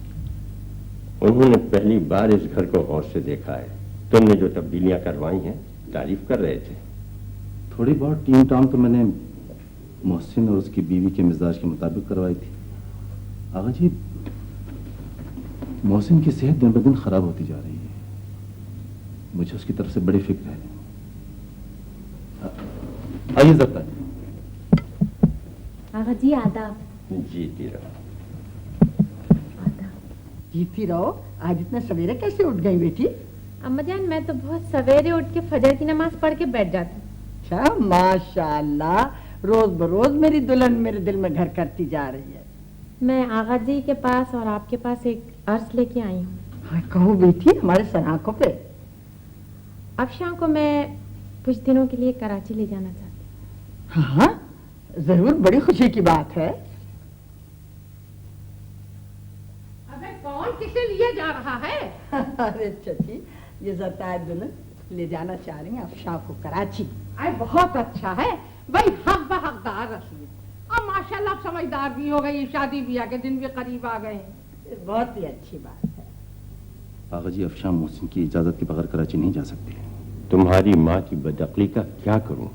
उन्होंने पहली बार इस घर को गौर से देखा है। तुमने जो तब्दीलियां करवाई हैं तारीफ कर रहे थे। थोड़ी बहुत टीम टाम तो मैंने मोहसिन और उसकी बीवी के मिजाज के मुताबिक करवाई थी। आगा जी मोहसिन की सेहत दिन ब दिन खराब होती जा रही है, मुझे उसकी तरफ से बड़ी फिक्र है। आइए जरा। आगा जी आदाब। जीती रहो। जीती रहो। आज इतने सवेरे कैसे उठ गई बेटी? अम्मा जान मैं तो बहुत सवेरे उठ के फजर की नमाज पढ़ के बैठ जाती। अच्छा माशाल्लाह, रोज बरोज मेरी दुल्हन मेरे दिल में घर करती जा रही है। मैं आगा जी के पास और आपके पास एक अर्ज लेके आई हूँ। हाँ कहो बेटी, हमारे सराखों पे। अफशां को मैं कुछ दिनों के लिए कराची ले जाना चाहती। हाँ जरूर, बड़ी खुशी की बात है। अबे कौन किसे लिए जा रहा है? अरे चची, ये जरताय दुल्हन ले जाना चाह रही हैं अफशां को कराची। अरे बहुत अच्छा है भाई, हक बहकदार रसीद। अब माशाल्लाह अब समझदार भी हो गई, शादी ब्याह के दिन भी करीब आ गए। बहुत ही अच्छी बात है। आगा जी अफशां मोहसिन की इजाजत के बगैर कराची नहीं जा सकती। तुम्हारी माँ की बदअक्ली का क्या करूं?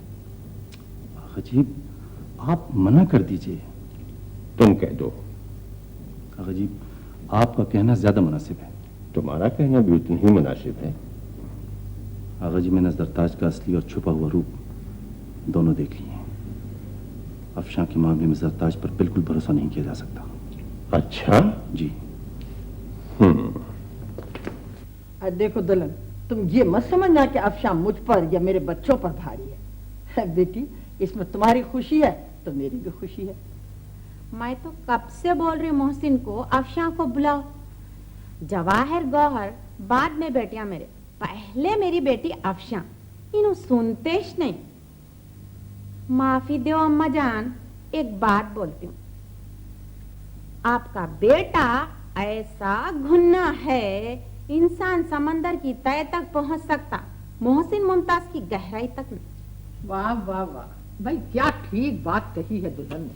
आगा जी आप मना कर दीजिए। तुम कह दो। आगा जी आपका कहना ज्यादा मुनासिब है। तुम्हारा कहना भी उतना ही मुनासिब है। आगा जी मैंने जरताज का असली और छुपा हुआ रूप दोनों देख लिए। अफशां के मामले में जरताज पर बिल्कुल भरोसा नहीं किया जा सकता। अच्छा जी। देखो दुल्हन, तुम ये मत समझना कि अफशां मुझ पर या मेरे बच्चों पर भारी है। बेटी इसमें तुम्हारी खुशी है तो मेरी भी खुशी है। मैं तो कब से बोल रही हूँ मोहसिन को अफशां को बुलाओ, जवाहर गौहर बाद में बेटियां मेरे, पहले मेरी बेटी अफशा। इन्हों सुनतेश नहीं। माफी दो अम्मा जान, एक बात बोलती हूँ। आपका बेटा ऐसा घुन्ना है, इंसान समंदर की तह तक पहुंच सकता, मोहसिन मुमताज की गहराई तक नहीं। वाह वाह वाह भाई, क्या ठीक बात कही है दुल्हन ने।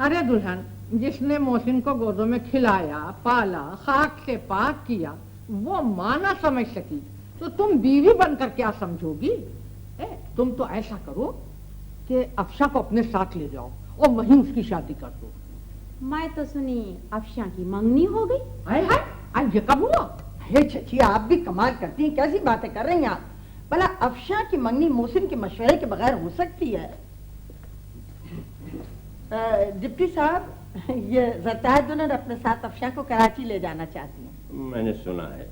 अरे दुल्हन, जिसने मोहसिन को गोदों में खिलाया, पाला, खाक से पाक किया, वो मां ना समझ सकी तो तुम बीवी बनकर क्या समझोगी? तुम तो ऐसा करो कि अफशा को अपने साथ ले जाओ और वहीं उसकी शादी कर दो। मैं तो सुनी अफशा की मंगनी हो गई। हाय ये कब हुआ? हे चची, आप भी कमाल करती हैं, कैसी बातें कर रही हैं आप? भला अफशा की मंगनी मोहसिन के मशवरे के बगैर हो सकती है? डिप्टी साहब, ये ज़रताजुन अपने साथ अफशा को कराची ले जाना चाहती हैं। मैंने सुना है,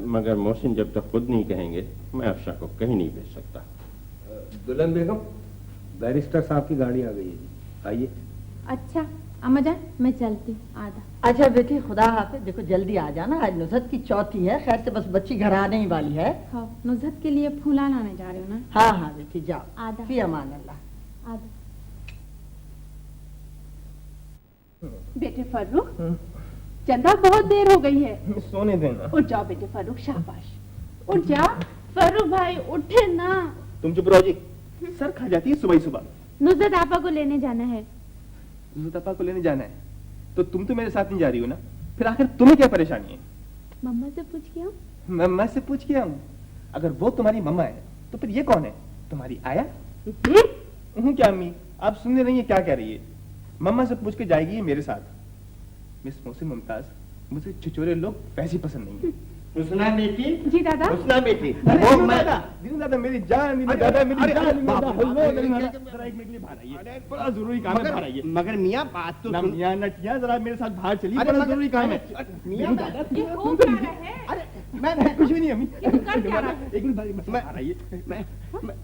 मगर मोहसिन जब तक खुद नहीं कहेंगे मैं अफशा को कहीं नहीं भेज सकता। दुल्हन बेगम, बैरिस्टर साहब की गाड़ी आ गई है जी, आइए। अच्छा अम्मा जान, मैं चलती हूँ। आधा। अच्छा बेटी, खुदा हाफिज। देखो जल्दी आ जाना, आज नुज़हत की चौथी है। खैर से बस बच्ची घर आने ही वाली है। हाँ, नुज़हत के लिए फूला लाने जा रही हूँ ना। हाँ हाँ बेटी, जाओ। आधा। फी अमान अल्लाह। आधा। बेटे फर्रुख, चंदा बहुत देर हो गई है, सोने देना। उठ जाओ बेटे फर्रुख, शाबाश, उठ जा। फर्रुख भाई उठे ना। तुम चुप रहो जी, सर खा जाती है सुबह ही सुबह। नुज़हत आपा को लेने जाना है। नुज़हत आपा को लेने जाना है तो तुम तो मेरे साथ नहीं जा रही हो ना, फिर आखिर तुम्हें क्या परेशानी है? मम्मा से पूछ के आऊं? मम्मा से पूछ के आऊं? अगर वो तुम्हारी मम्मा है तो फिर ये कौन है? तुम्हारी आया? क्या अम्मी, आप सुन रही है क्या कह रही है? मम्मा से पूछ के जाएगी मेरे साथ। मिस मोहसिन मुमताज, मुझे छिछोरे लोग वैसे पसंद नहीं है। हुस्ना बेटी। जी दादा। हुस्ना बेटी। दीनू दादा मेरी जान, दीनू दादा मेरी जान, जरा एक मिनट के लिए बाहर आइए, बड़ा जरूरी काम है, बाहर आइए। मगर मियाँ बात तो ना मियाँ ना टियाँ, जरा मेरे साथ बाहर चलिए, बड़ा जरूरी काम है। मियाँ दादा, ये हो क्या रहा है? अरे मैं कुछ भी नहीं अम्मी, ये कर क्या रहा है? एक मिनट बाहर आइए। मैं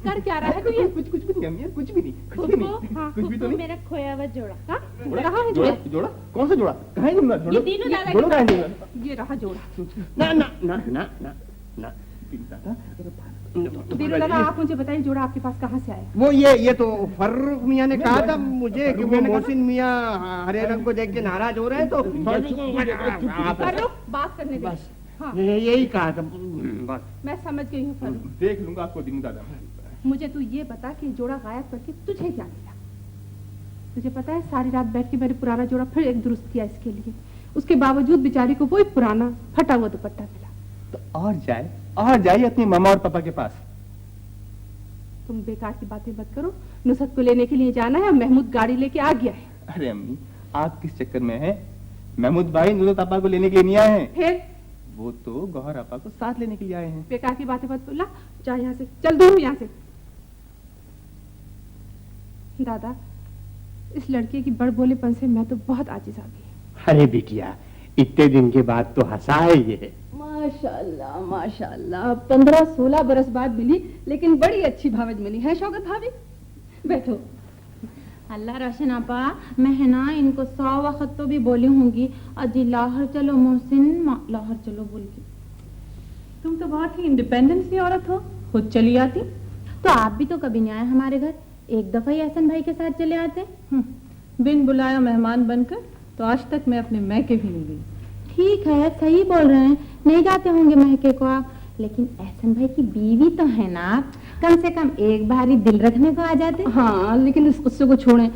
कर क्या रहा है तू? ये कुछ नहीं अम्मी, कुछ भी नहीं, कुछ भी नहीं, कुछ भी तो नहीं। मेरा खोया हुआ जोड़ा। कहाँ है जोड़ा? जोड़ा? कौन सा जोड़ा? कहाँ है जोड़ा? ये दीनू दादा जोड़ा कहाँ है जोड़ा? ये रहा जोड़ा। ना ना ना ना ना ना दीनू दादा, आप मुझे बताइए जोड़ा आपके पास कहाँ से आया? वो ये तो फर्रुख मियाँ ने कहा था मुझे कि वो मोहसिन मियाँ हरे रंग को देख के नाराज हो रहे हैं तो फर्रुख बात करने दे। हाँ, यही कहा था बस। मैं समझ गई हूँ फर्रुख। देख लूंगा आपको दीनू दादा। मुझे तू ये बता कि जोड़ा गायब करके तुझे क्या मिला? तुझे पता है सारी रात बैठ के मैंने पुराना जोड़ा फिर एक दुरुस्त किया इसके लिए, उसके बावजूद बेचारी को वही पुराना फटा हुआ दुपट्टा मिला। तो और जाइए अपनी मामा और पापा के पास। तुम बेकार की बातें मत करो, नुसरत को लेने के लिए जाना है और महमूद गाड़ी लेके आ गया है। अरे अम्मी, आप किस चक्कर में हैं? महमूद भाई नुसरत आपा को लेने के लिए नहीं आए हैं। फिर वो तो गौहर आपा को साथ लेने के लिए आए हैं। बेकार की बातें मत बोला, जा यहाँ से, चल दूर यहाँ से। दादा, इस लड़के की बड़बोलेपन से मैं तो बहुत आजिज आ गई। अरे बिटिया, इतने दिन के बाद तो हंसा है ये। माशाल्लाह माशाल्लाह, 15-16 बरस बाद मिली, लेकिन बड़ी अच्छी भावज मिली है शौकत भाभी। बैठो। अल्लाह रोशन आपा, मैं है ना इनको 100 वक्त तो भी बोली होंगी, अजी लाहौर चलो मोहसिन, लाहौर चलो बोल के। तुम तो बहुत ही इंडिपेंडेंट सी औरत हो, खुद चली आती। तो आप भी तो कभी नहीं आए हमारे घर, एक दफा ही एहसन भाई के साथ चले आते। बिन बुलाया मेहमान बनकर तो आज तक मैं अपने मैके भी नहीं गई। ठीक है, सही बोल रहे हैं, नहीं जाते होंगे मैके को आप, लेकिन एहसन भाई की बीवी तो है ना, कम से कम एक बार ही दिल रखने को आ जाते। हाँ, लेकिन इस गुस्से को छोड़ें,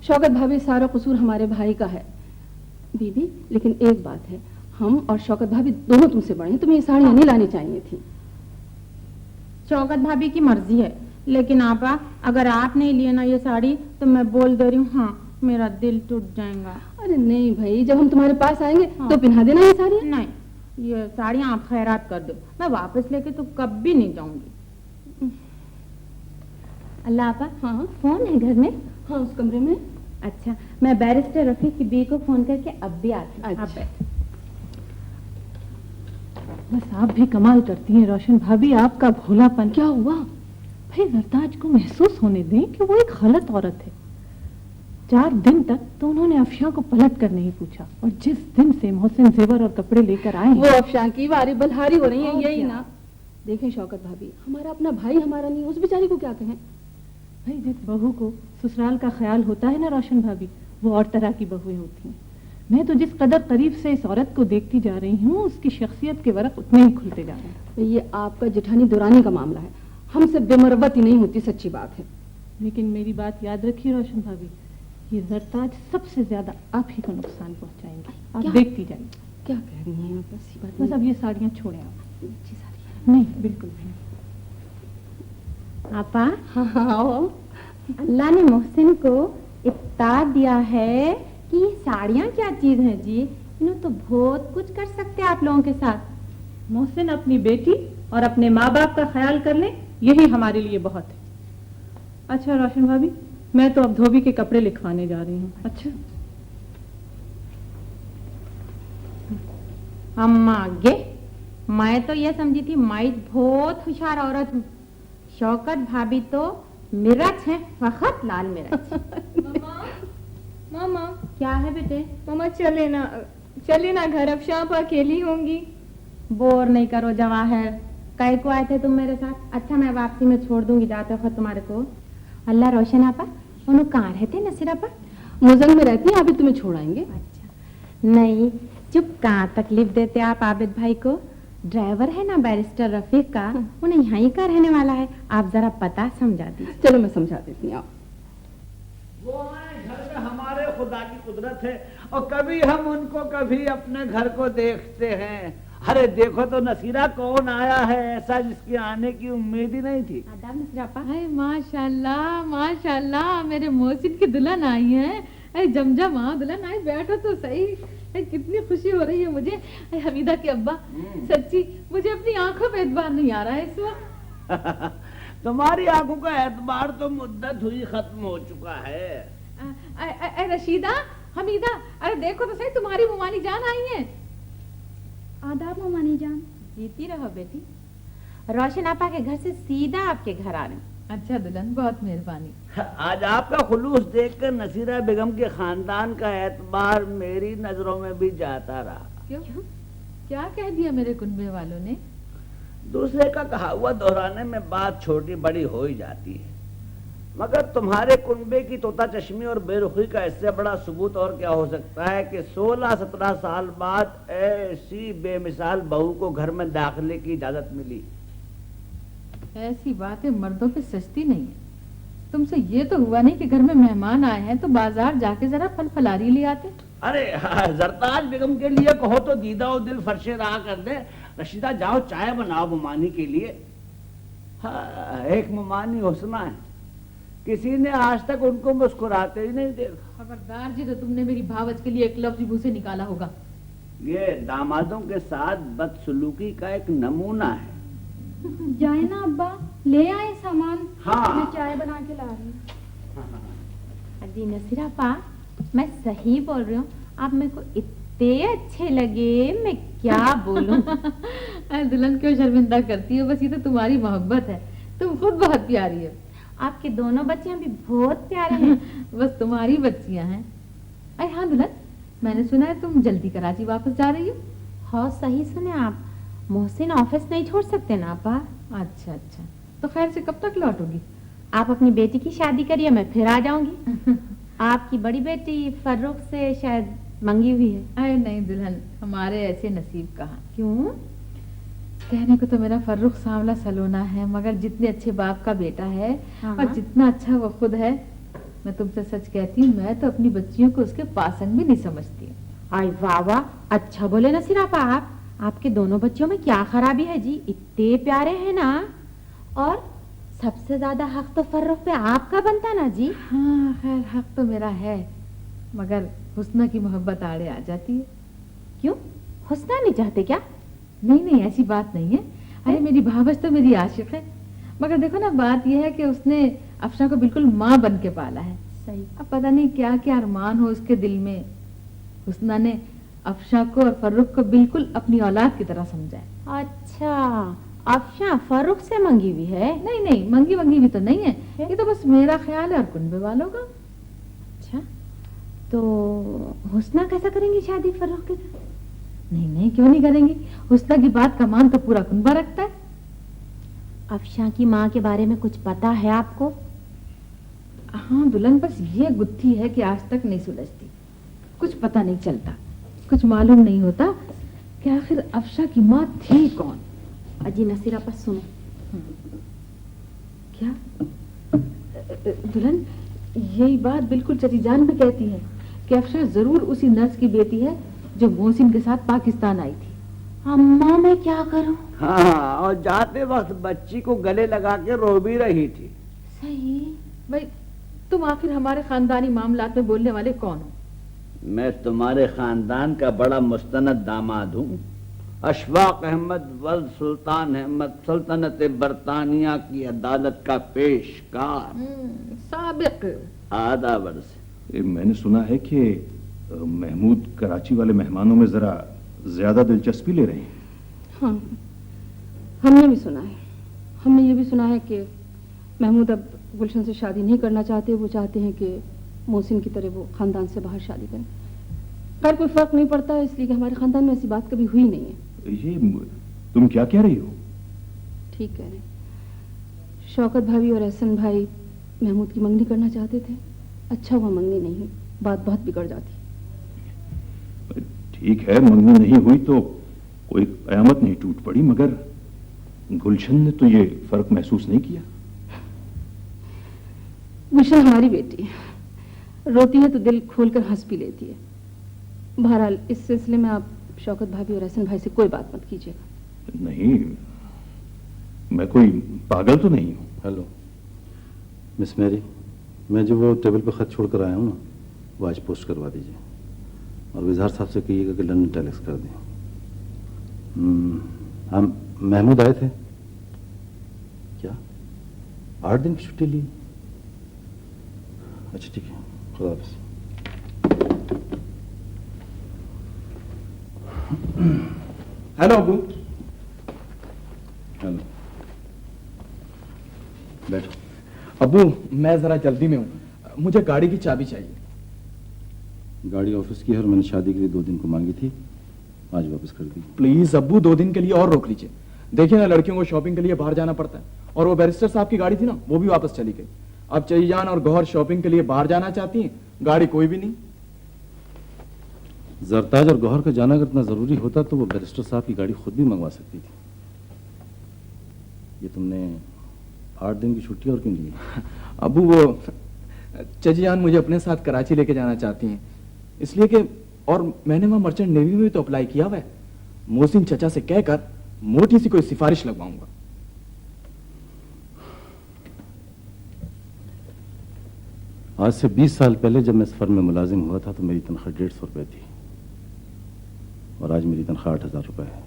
शौकत भाभी सारा कसूर हमारे भाई का है। बीबी, लेकिन एक बात है, हम और शौकत भाभी दोनों तुमसे बड़े हैं, तुम्हें ये साड़ियाँ नहीं लानी चाहिए थी। शौकत भाभी की मर्जी है, लेकिन आपा अगर आप नहीं लिए ना ये साड़ी तो मैं बोल दे रही हूँ, हाँ मेरा दिल टूट जाएगा। अरे नहीं भाई, जब हम तुम्हारे पास आएंगे तो पहना देना ये साड़ी। नहीं, ये साड़ियाँ आप खैरात कर दो, मैं वापस लेके तो कभी नहीं जाऊंगी। अल्लाह आपा, हाँ फोन है घर में? हाँ, उस कमरे में। अच्छा, मैं बैरिस्टर रफीक की बी को फोन करके अब भी आती हूँ। अच्छा। बस आप भी कमाल करती हैं रोशन भाभी, आपका भोलापन। क्या हुआ भाई? जरताज को महसूस होने दें कि वो एक गलत औरत है। 4 दिन तक तो उन्होंने अफशा अफशां को पलट कर नहीं पूछा, और जिस दिन से मोहसिन जेवर और कपड़े लेकर आए वो अफशां की वारी बलहारी हो रही है, यही ना। देखें शौकत भाभी, हमारा अपना भाई हमारा नहीं, उस बेचारी को क्या कहें। भाई जिस बहू को ससुराल का ख्याल होता है ना रोशन भाभी, वो और तरह की बहुएं होती हैं। मैं तो जिस कदर करीब से इस औरत को देखती जा रही हूँ, उसकी शख्सियत के वरक उतने ही खुलते जा रहे हैं। ये आपका जेठानी दुरानी का मामला है, हमसे बेमरवत ही नहीं होती, सच्ची बात है। लेकिन मेरी बात याद रखिए रोशन भाभी, ये जरताज सबसे ज्यादा आप ही को नुकसान पहुंचाएंगे। आप देखती जाइए। क्या कह रही हैं आप? बस अब ये साड़ियाँ छोड़े आप। नहीं बिल्कुल नहीं। आपा, हाँ, अल्लाह ने मोहसिन को इत्ता दिया है कि ये साड़ियाँ क्या चीज है जी, इन्हों तो बहुत कुछ कर सकते हैं आप लोगों के साथ। मोहसिन अपनी बेटी और अपने माँ बाप का ख्याल कर ले, यही हमारे लिए बहुत है। अच्छा रोशन भाभी, मैं तो अब धोबी के कपड़े लिखवाने जा रही हूँ। अच्छा अम्मा आगे, मैं तो ये समझी थी मैं बहुत होशियार औरत हूँ। शौकत भाभी तो मिर्च है, फकत लाल मिर्च। मामा क्या है बेटे? मामा चले ना घर, अफशां पर अकेली होंगी। बोर नहीं करो जवाहर, कई को आए थे तुम मेरे साथ? अच्छा मैं वापसी में छोड़ दूंगी जाते वक्त तुम्हारे को। अल्लाह रोशन आपा, उन्होंने कहाँ रहते? नसीर आपा मुजंग में रहती हैं, अभी तुम्हें छोड़ाएंगे। अच्छा नहीं, चुप कहाँ तकलीफ देते आप आबिद भाई को। ड्राइवर है ना बैरिस्टर रफीक का, उन्हें यहीं का रहने वाला है। आप जरा पता समझा दीजिए। चलो मैं समझा देती हूँ। वो आए घर में, हमारे खुदा की कुदरत है, और कभी हम उनको कभी अपने घर को देखते हैं। अरे देखो तो नसीरा कौन आया है ऐसा जिसके आने की उम्मीद ही नहीं थी। हाय माशाल्लाह माशाल्लाह, मेरे मोहसिन की दुल्हन आई है। अरे जमजम, हाँ दुल्हन आई, बैठो तो सही। कितनी खुशी हो रही है मुझे। हमीदा के अब्बा, सच्ची मुझे अपनी आंखों पे एतबार नहीं आ रहा है इस वक्त। तुम्हारी आंखों का एतबार तो मुद्दत हुई खत्म हो चुका है। रशीदा, हमीदा, अरे देखो तो सही, तुम्हारी मुमानी जान आई है। आदाब मुमानी जान। जीती रहो बेटी। रोशन आपा के घर से सीधा आपके घर आ रहे हैं। अच्छा दुल्हन, बहुत मेहरबानी। आज आपका खुलूस देखकर नसीरा बेगम के खानदान का एतबार मेरी नजरों में भी जाता रहा। क्यों? क्या कह दिया मेरे कुनबे वालों ने? दूसरे का कहा हुआ दोहराने में बात छोटी बड़ी हो ही जाती है, मगर तुम्हारे कुनबे की तोता चश्मी और बेरुखी का इससे बड़ा सबूत और क्या हो सकता है कि 16-17 साल बाद ऐसी बेमिसाल बहू को घर में दाखिले की इजाजत मिली। ऐसी बातें मर्दों पे सस्ती नहीं है। तुमसे ये तो हुआ नहीं कि घर में मेहमान आए हैं तो बाजार जाके जरा फल फलारी ले आते। अरे जरताज बेगम के लिए कहो तो दीदा और दिल फर्शे रहा कर दे। रशीदा जाओ चाय बनाओ मुमानी के लिए। हाँ, एक मुमानी हुस्ना है, किसी ने आज तक उनको मुस्कुराते ही नहीं देखा। खबरदार जी, तो तुमने मेरी भावज के लिए एक लफ्ज मुंह से निकाला होगा। ये दामादों के साथ बदसलूकी का एक नमूना है। जाए ना अब्बा, ले आए सामान। हाँ। मैं चाय बना के ला रही हूँ। जी नसीरा पा, मैं सही बोल रही हूँ। आप मेरे को इतने अच्छे लगे, मैं क्या बोलूं। दुल्हन क्यों शर्मिंदा करती है? बस ये तो तुम्हारी मोहब्बत है, तुम खुद बहुत प्यारी है। आपके दोनों बच्चियां भी बहुत प्यारे हैं। बस तुम्हारी बच्चियां हैं। अरे हाँ दुल्हन, मैंने सुना है तुम जल्दी कराची वापस जा रही हो। हाँ सही सुने आप, मोहसिन ऑफिस नहीं छोड़ सकते ना आपा। अच्छा अच्छा, तो खैर से कब तक लौटोगी? आप अपनी बेटी की शादी करिए, मैं फिर आ जाऊंगी। आपकी बड़ी बेटी फर्रुख से शायद मंगी हुई है। अरे नहीं दुल्हन, हमारे ऐसे नसीब कहाँ। क्यों? कहने को तो मेरा फर्रुख सांवला सलोना है, मगर जितने अच्छे बाप का बेटा है और जितना अच्छा वो खुद है, मैं तुमसे सच कहती हूँ, मैं तो अपनी बच्चियों को उसके पासन भी नहीं समझती। आई वाह वाह, अच्छा बोले नसीरा पा आप। आपके दोनों बच्चों में क्या खराबी है जी? इतने प्यारे हैं ना, और सबसे ज्यादा हक तो फर्रुख पे आपका बनता ना जी। हाँ खैर, हक तो मेरा है, मगर हुस्ना की मोहब्बत आड़े आ जाती है। क्यों? हुस्ना नहीं चाहते क्या? नहीं नहीं, ऐसी बात नहीं है। अरे मेरी भावज तो मेरी आशिक है, मगर देखो ना बात यह है कि उसने अफशा को बिल्कुल माँ बन के पाला है। सही। अब पता नहीं क्या क्या अरमान हो उसके दिल में। हुस्ना ने अफशा को और फर्रुख को बिल्कुल अपनी औलाद की तरह समझा है। अच्छा, अफशा फर्रुख से मंगी हुई है? नहीं नहीं, मंगी भी तो नहीं है, ये तो बस मेरा ख्याल है और कुनबे वालों का। अच्छा, तो हुस्ना कैसा करेंगी शादी फर्रुख के साथ? नहीं नहीं, क्यों नहीं करेंगी? हुस्ना की बात का मान तो पूरा कुनबा रखता है। अफशा की माँ के बारे में कुछ पता है आपको? हाँ दुल्हन, बस ये गुत्थी है कि आज तक नहीं सुलझती, कुछ पता नहीं चलता, कुछ मालूम नहीं होता कि आखिर अफशा की माँ थी कौन। अजी नसीरा पर सुनो। क्या दुल्हन, यही बात बिल्कुल चची जान में कहती है कि अफशा जरूर उसी नर्स की बेटी है जो मोहसिन के साथ पाकिस्तान आई थी। अम्मा मैं क्या करूं? हाँ, और जाते वक्त बच्ची को गले लगा के रो भी रही थी। सही। भाई तुम आखिर हमारे खानदानी मामलात में बोलने वाले कौन हो? मैं तुम्हारे खानदान का बड़ा मुस्तनद दामाद हूँ। अशफाक अहमद वल्द सुल्तान अहमद सल्तनत बरतानिया की अदालत का पेशकार। साबिक आधा वर्ष। मैंने सुना है कि महमूद कराची वाले मेहमानों में जरा ज्यादा दिलचस्पी ले रहे हैं। हाँ, हमने भी सुना है। हमने ये भी सुना है कि महमूद अब गुलशन से शादी नहीं करना चाहते। वो चाहते हैं कि मोहसिन की तरह वो खानदान से बाहर शादी करें। खैर कोई फर्क नहीं पड़ता है, इसलिए कि हमारे खानदान में ऐसी बात कभी हुई नहीं है। ये तुम क्या कह रही हो? ठीक कह रहे। शौकत भाभी और एहसन भाई महमूद की मंगनी करना चाहते थे। अच्छा हुआ मंगनी नहीं हुई, बात बहुत बिगड़ जाती। ठीक है, मंगनी नहीं हुई तो कोई कयामत नहीं टूट पड़ी, मगर गुलशन ने तो ये फर्क महसूस नहीं किया। गुलशन हमारी बेटी है, रोती है तो दिल खोलकर हंस भी लेती है। बहरहाल इस सिलसिले में आप शौकत भाभी और एहसन भाई से कोई बात मत कीजिएगा। नहीं, मैं कोई पागल तो नहीं हूँ। हेलो मिस मैरी, मैं जो वो टेबल पे खत छोड़ कर आया हूँ ना, वो आज पोस्ट करवा दीजिए और विजहार साहब से कहिएगा कि लंदन टेलेक्स कर दें। हम महमूद आए थे क्या? 8 दिन की छुट्टी ली? अच्छा ठीक है, खुदा हाफिज़। हेलो अबू। हेलो, बैठो। अबू मैं जरा जल्दी में हूँ, मुझे गाड़ी की चाबी चाहिए। गाड़ी ऑफिस की है और मैंने शादी के लिए 2 दिन को मांगी थी, आज वापस कर दी। प्लीज अब्बू 2 दिन के लिए और रोक लीजिए। देखिए ना, लड़कियों को शॉपिंग के लिए बाहर जाना पड़ता है, और वो बैरिस्टर साहब की गाड़ी थी ना, वो भी वापस चली गई। अब चईजान और गौहर शॉपिंग के लिए बाहर जाना चाहती हैं, गाड़ी कोई भी नहीं। जरताज और गौहर का जाना अगर इतना जरूरी होता तो वो बैरिस्टर साहब की गाड़ी खुद भी मंगवा सकती थी। ये तुमने 8 दिन की छुट्टी और क्यों ली? अबू वो चजीजान मुझे अपने साथ कराची लेके जाना चाहती हैं, इसलिए कि, और मैंने वहां मर्चेंट नेवी में भी तो अप्लाई किया हुआ है। मोहसिन चचा से कहकर मोटी सी कोई सिफारिश लगवाऊंगा। आज से 20 साल पहले जब मैं इस फर्म में मुलाजिम हुआ था तो मेरी तनख्वाह 150 रुपए थी और आज मेरी तनख्वाह 8000 रुपए है।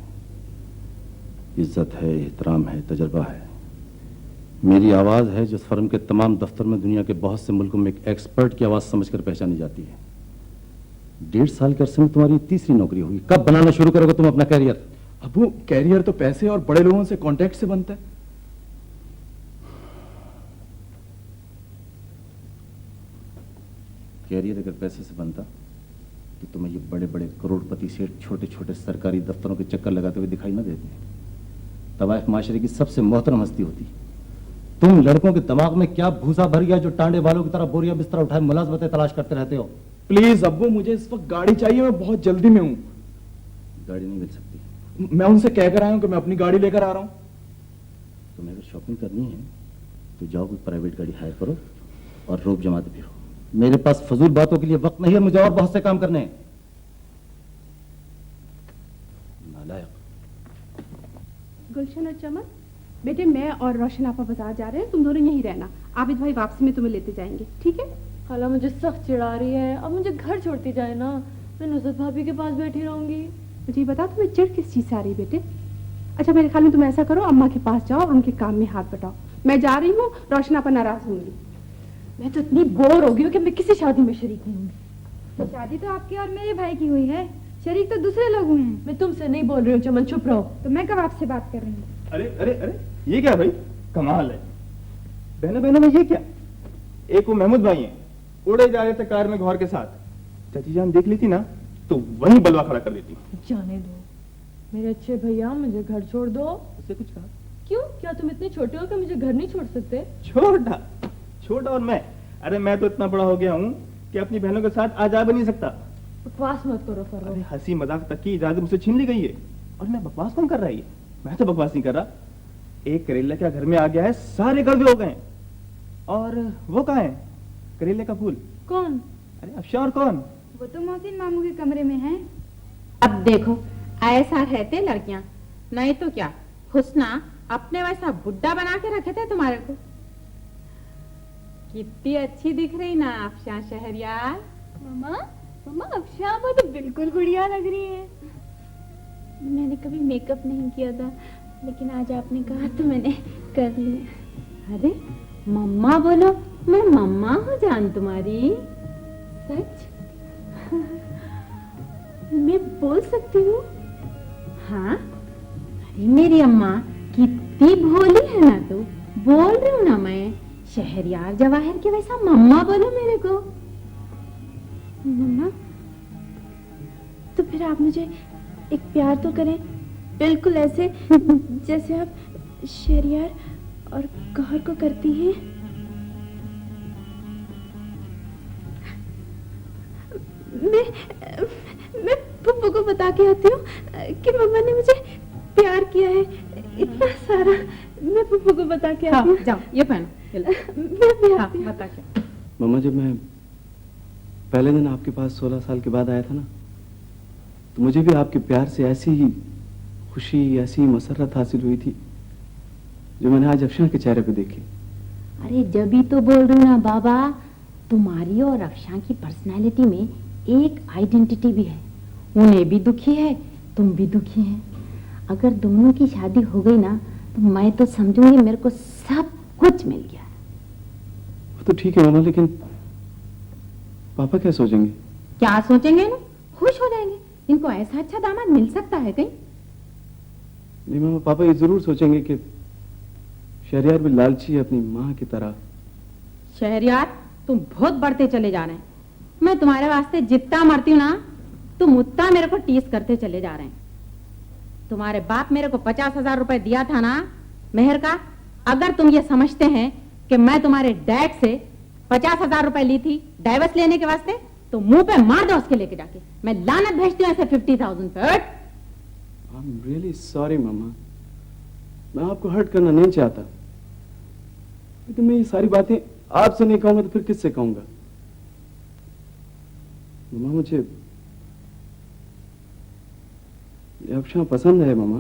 इज्जत है, एहतराम है, तजर्बा है। मेरी आवाज है जो इस फर्म के तमाम दफ्तर में दुनिया के बहुत से मुल्कों में एक एक्सपर्ट की आवाज समझकर पहचानी जाती है। 1.5 साल के अरसे में तुम्हारी तीसरी नौकरी होगी। कब बनाना शुरू करोगे तुम अपना कैरियर? अबू कैरियर तो पैसे और बड़े लोगों से कांटेक्ट से बनता है। कैरियर अगर पैसे से बनता तो तुम्हें ये बड़े बड़े करोड़पति सेठ छोटे छोटे सरकारी दफ्तरों के चक्कर लगाते हुए दिखाई ना देते। तवाइफ माशरे की सबसे मोहतरम हस्ती होती। तुम लड़कों के दिमाग में क्या भूसा भर गया जो टांडे वालों की तरह बोरिया बिस्तर उठाए मुलाजमतें तलाश करते रहते हो? प्लीज अब्बू, मुझे इस वक्त गाड़ी चाहिए, मैं बहुत जल्दी में हूँ। गाड़ी नहीं मिल सकती। मैं उनसे कहकर आया हूँ कि मैं अपनी गाड़ी लेकर आ रहा हूँ। तुम्हें अगर शॉपिंग करनी है तो जाओ कोई प्राइवेट गाड़ी हायर करो और रोब जमाते फिरो। मेरे पास फजूल बातों के लिए वक्त नहीं है, मुझे और बहुत से काम करने हैं। नालायक। गुलशन और चमन, बेटे मैं और रोशन आपा बाजार जा रहे हैं, तुम दोनों यहीं रहना। आबिद भाई वापसी में तुम्हें लेते जाएंगे, ठीक है? खाला मुझे सख्त चिढ़ा रही है, अब मुझे घर छोड़ती जाए ना, मैं नुसरत भाभी के पास बैठी रहूंगी। मुझे ये बताओ तुम्हें चिढ़ किस चीज से आ रही बेटे? अच्छा मेरे ख्याल में तुम ऐसा करो, अम्मा के पास जाओ, उनके काम में हाथ बटाओ। मैं जा रही हूँ, रोशन आपा नाराज होंगी। मैं तो इतनी बोर हो गई हूँ कि मैं किसी शादी में शरीक नहीं हूँ। शादी तो आपके और मेरे भाई की हुई है, शरीक तो दूसरे लोग हुए हैं। मैं तुमसे नहीं बोल रही हूँ चमन, चुप रहो। तो मैं कब आपसे बात कर रही हूँ? अरे अरे अरे, ये क्या भाई, कमाल है। बहना बहना में ये क्या? एक वो महमूद भाई हैं, उड़े जा रहे थे कार में गौहर के साथ, चाची जान देख लेती ना तो वही बलवा खड़ा कर देती। जाने दो मेरे अच्छे भैया, मुझे घर छोड़ दो। उससे कुछ कहा? क्यों, क्या तुम इतने छोटे हो कि मुझे घर नहीं छोड़ सकते? छोटा और मैं, अरे मैं तो इतना बड़ा हो गया हूँ कि अपनी बहनों के साथ आ जा भी नहीं सकता। बकवास मत करो फर्रुख। अरे हंसी मजाक तक की इजाजत मुझसे छीन ली गई है। और मैं बकवास कौन कर रहा है? मैं तो बकवास नहीं कर रहा। एक करेला क्या घर में आ गया है, सारे कर्जे हो गए। और वो कहाँ है करेले का फूल? कौन? अरे अफशा और कौन? वो तो मोहसिन मामू के कमरे में है। अब देखो ऐसा रहते लड़कियां, नहीं तो क्या हुस्ना अपने वैसा बुड्ढा बना के रखे थे तुम्हारे को। कितनी अच्छी दिख रही ना अफशा शहरयार। मम्मा मम्मा अफशा वो तो बिल्कुल गुड़िया लग रही है। मैंने कभी मेकअप नहीं किया था, लेकिन आज आपने कहा तो मैंने कर लिया। अरे मम्मा बोलो, मैं मम्मा हूँ जान तुम्हारी। सच? मैं बोल सकती हूँ? हाँ। अरे मेरी अम्मा कितनी भोली है ना तू। बोल रही हूँ ना मैं, शहरयार जवाहर के वैसा मम्मा बोलो मेरे को। मम्मा तो फिर आप मुझे एक प्यार तो करें, बिल्कुल ऐसे जैसे आप शहरयार और गौहर को करती हैं। मैं पप्पू को बता के आती हूँ कि मम्मा ने मुझे प्यार किया है इतना सारा। मैं पप्पू को बता के आती हूँ। जाओ ये पहनो। मैं भी आती हूँ। बता के। मम्मा जब मैं पहले दिन आपके पास 16 साल के बाद आया था ना, तो मुझे भी आपके प्यार से ऐसी ही खुशी, ऐसी ही मसरत हासिल हुई थी जो मैंने आज अफशा के चेहरे पे देखी। अरे जब ही तो बोल रही हूँ ना बाबा, तुम्हारी और अफशा की पर्सनालिटी में एक आइडेंटिटी भी है। उन्हें भी दुखी है, तुम भी दुखी हैं। अगर दोनों की शादी हो गई ना तो मैं तो समझूंगी मेरे को सब कुछ मिल गया। वो तो ठीक है मम्मा, लेकिन पापा क्या सोचेंगे? क्या सोचेंगे ना? खुश हो जाएंगे। इनको ऐसा अच्छा दामाद मिल सकता है कहीं? नहीं मामा, पापा ये जरूर सोचेंगे कि शहरयार भी लालची है अपनी माँ की तरह। शहरयार तुम बहुत बढ़ते चले जा रहे हैं। मैं तुम्हारे वास्ते जितना मरती हूँ ना, तुम उतना मेरे को टीस करते चले जा रहे हैं। तुम्हारे बाप मेरे को 50,000 रुपए दिया था ना मेहर का। अगर तुम ये समझते हैं कि मैं तुम्हारे डैड से 50,000 रुपए ली थी डाइवर्स लेने के वास्ते, तो मुंह पे मार दो उसके लेके जाके। मैं लानत भेजती हूँ ऐसे 50,000 पे। I'm really sorry मामा, मैं आपको हर्ट करना नहीं चाहता, लेकिन मैं ये सारी बातें आपसे नहीं कहूंगा तो फिर किससे कहूंगा? मामा मुझे ये अफशा पसंद है मामा।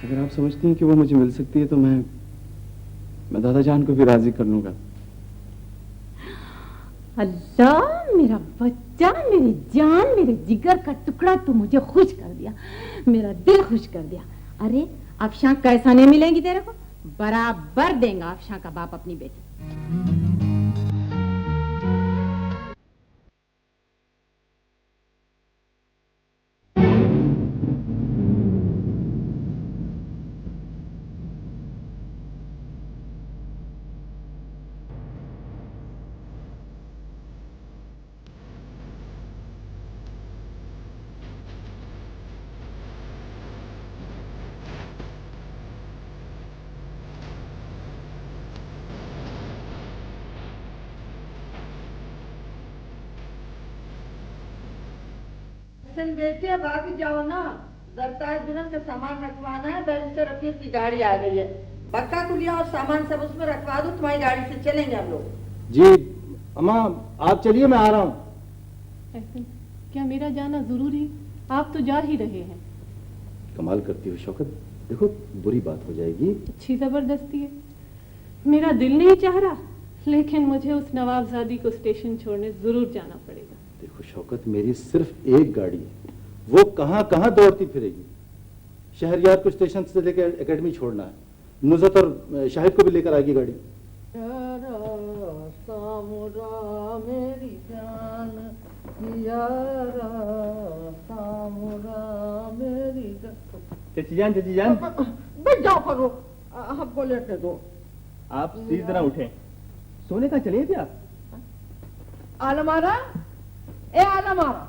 अगर आप समझती हैं कि वो मुझे मिल सकती है तो मैं दादा जान को भी राजी कर लूंगा। अल्लाह मेरा बच्चा, मेरी जान, मेरे जिगर का टुकड़ा, तू मुझे खुश कर दिया, मेरा दिल खुश कर दिया। अरे अफशा कैसा नहीं मिलेंगी तेरे को? बराबर देगा अफशा का बाप अपनी बेटी। बेटे भाग जाओ ना, दरताज दुल्हन का सामान रखवाना है। बैरिस्टर रफीक की गाड़ी आ गई है, बक्का कुलिया और सामान सब उसमें रखवा दो। तुम्हारी गाड़ी से चलेंगे हम लोग। जी अम्मा आप चलिए, मैं आ रहा हूँ। क्या मेरा जाना जरूरी? आप तो जा ही रहे हैं। कमाल करती हो शौकत, देखो बुरी बात हो जाएगी। अच्छी जबरदस्ती है। मेरा दिल नहीं चाह रहा, लेकिन मुझे उस नवाबजादी को स्टेशन छोड़ने जरूर जाना पड़ेगा। देखो शौकत, मेरी सिर्फ एक गाड़ी है, वो कहाँ कहाँ दौड़ती फिरेगी। शहरयार को स्टेशन से लेकर एकेडमी छोड़ना है, नुसरत और शाहिद को भी लेकर आएगी गाड़ी। मेरी जान यारा, मेरी चची जान बैठ जाओ फरूक, हमको लेटे दो। आप सीधी तरह उठे, सोने का चलिए क्या? आलमारा, ए आलमारा,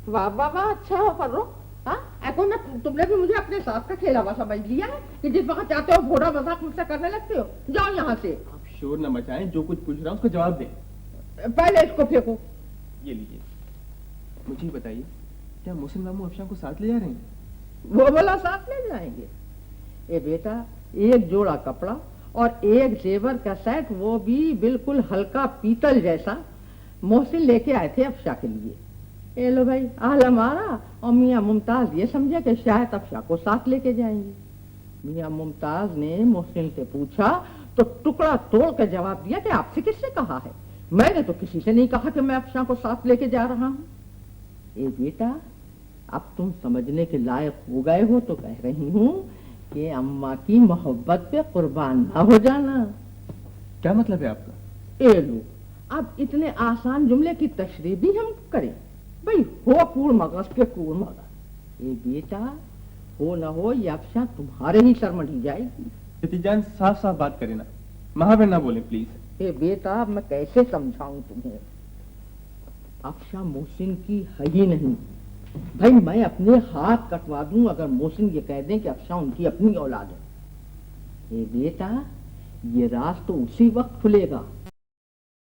वाह वाह वाह, अच्छा हो फर्रुख। हाँ, ऐको ना तुमने भी मुझे अपने साथ का खेलावा समझ लिया है कि जिस वक्त चाहते हो घोड़ा मजाक मुझसे करने लगते हो। जाओ यहाँ से। आप शोर न मचाएं, जो कुछ पूछ रहा हूँ उसको जवाब दें। पहले इसको फेंको। ये लीजिए। मुझे बताइए, क्या मोहसिन मामू अफशां को साथ ले जा रहे हैं? वो बोला साथ ले जाएंगे। ए बेटा, एक जोड़ा कपड़ा और एक जेवर का सेट, वो भी बिल्कुल हल्का पीतल जैसा, मोहसिन लेके आए थे अफशा के लिए। ए लो भाई, आलमारा। और मियाँ मुमताज ये समझे कि शायद अफशा को साथ लेके जाएंगे। मियाँ मुमताज ने मोहसिन से पूछा तो टुकड़ा तोड़ कर जवाब दिया कि आपसे किससे कहा है? मैंने तो किसी से नहीं कहा कि मैं अफशा को साथ लेके जा रहा हूँ। ए बेटा, अब तुम समझने के लायक हो गए हो तो कह रही हूँ कि अम्मा की मोहब्बत पे कुर्बान ना हो जाना। क्या मतलब है आपका? ए लो, अब इतने आसान जुमले की तशरीह भी हम करें? भाई, हो कूड़ मगज के कूड़ मगज। ए बेटा, हो ना हो ये अफशा तुम्हारे ही सर मढ़ी जाएगी। इतिजान, साफ साफ बात करें ना, महावर ना बोले प्लीज। ए बेटा, अब मैं कैसे समझाऊं तुम्हें? अफशा मोहसिन की है ही नहीं। भाई, मैं अपने हाथ कटवा दूं अगर मोहसिन ये कह दें कि अफशा उनकी अपनी औलाद है। ए बेटा, ये राज तो उसी वक्त खुलेगा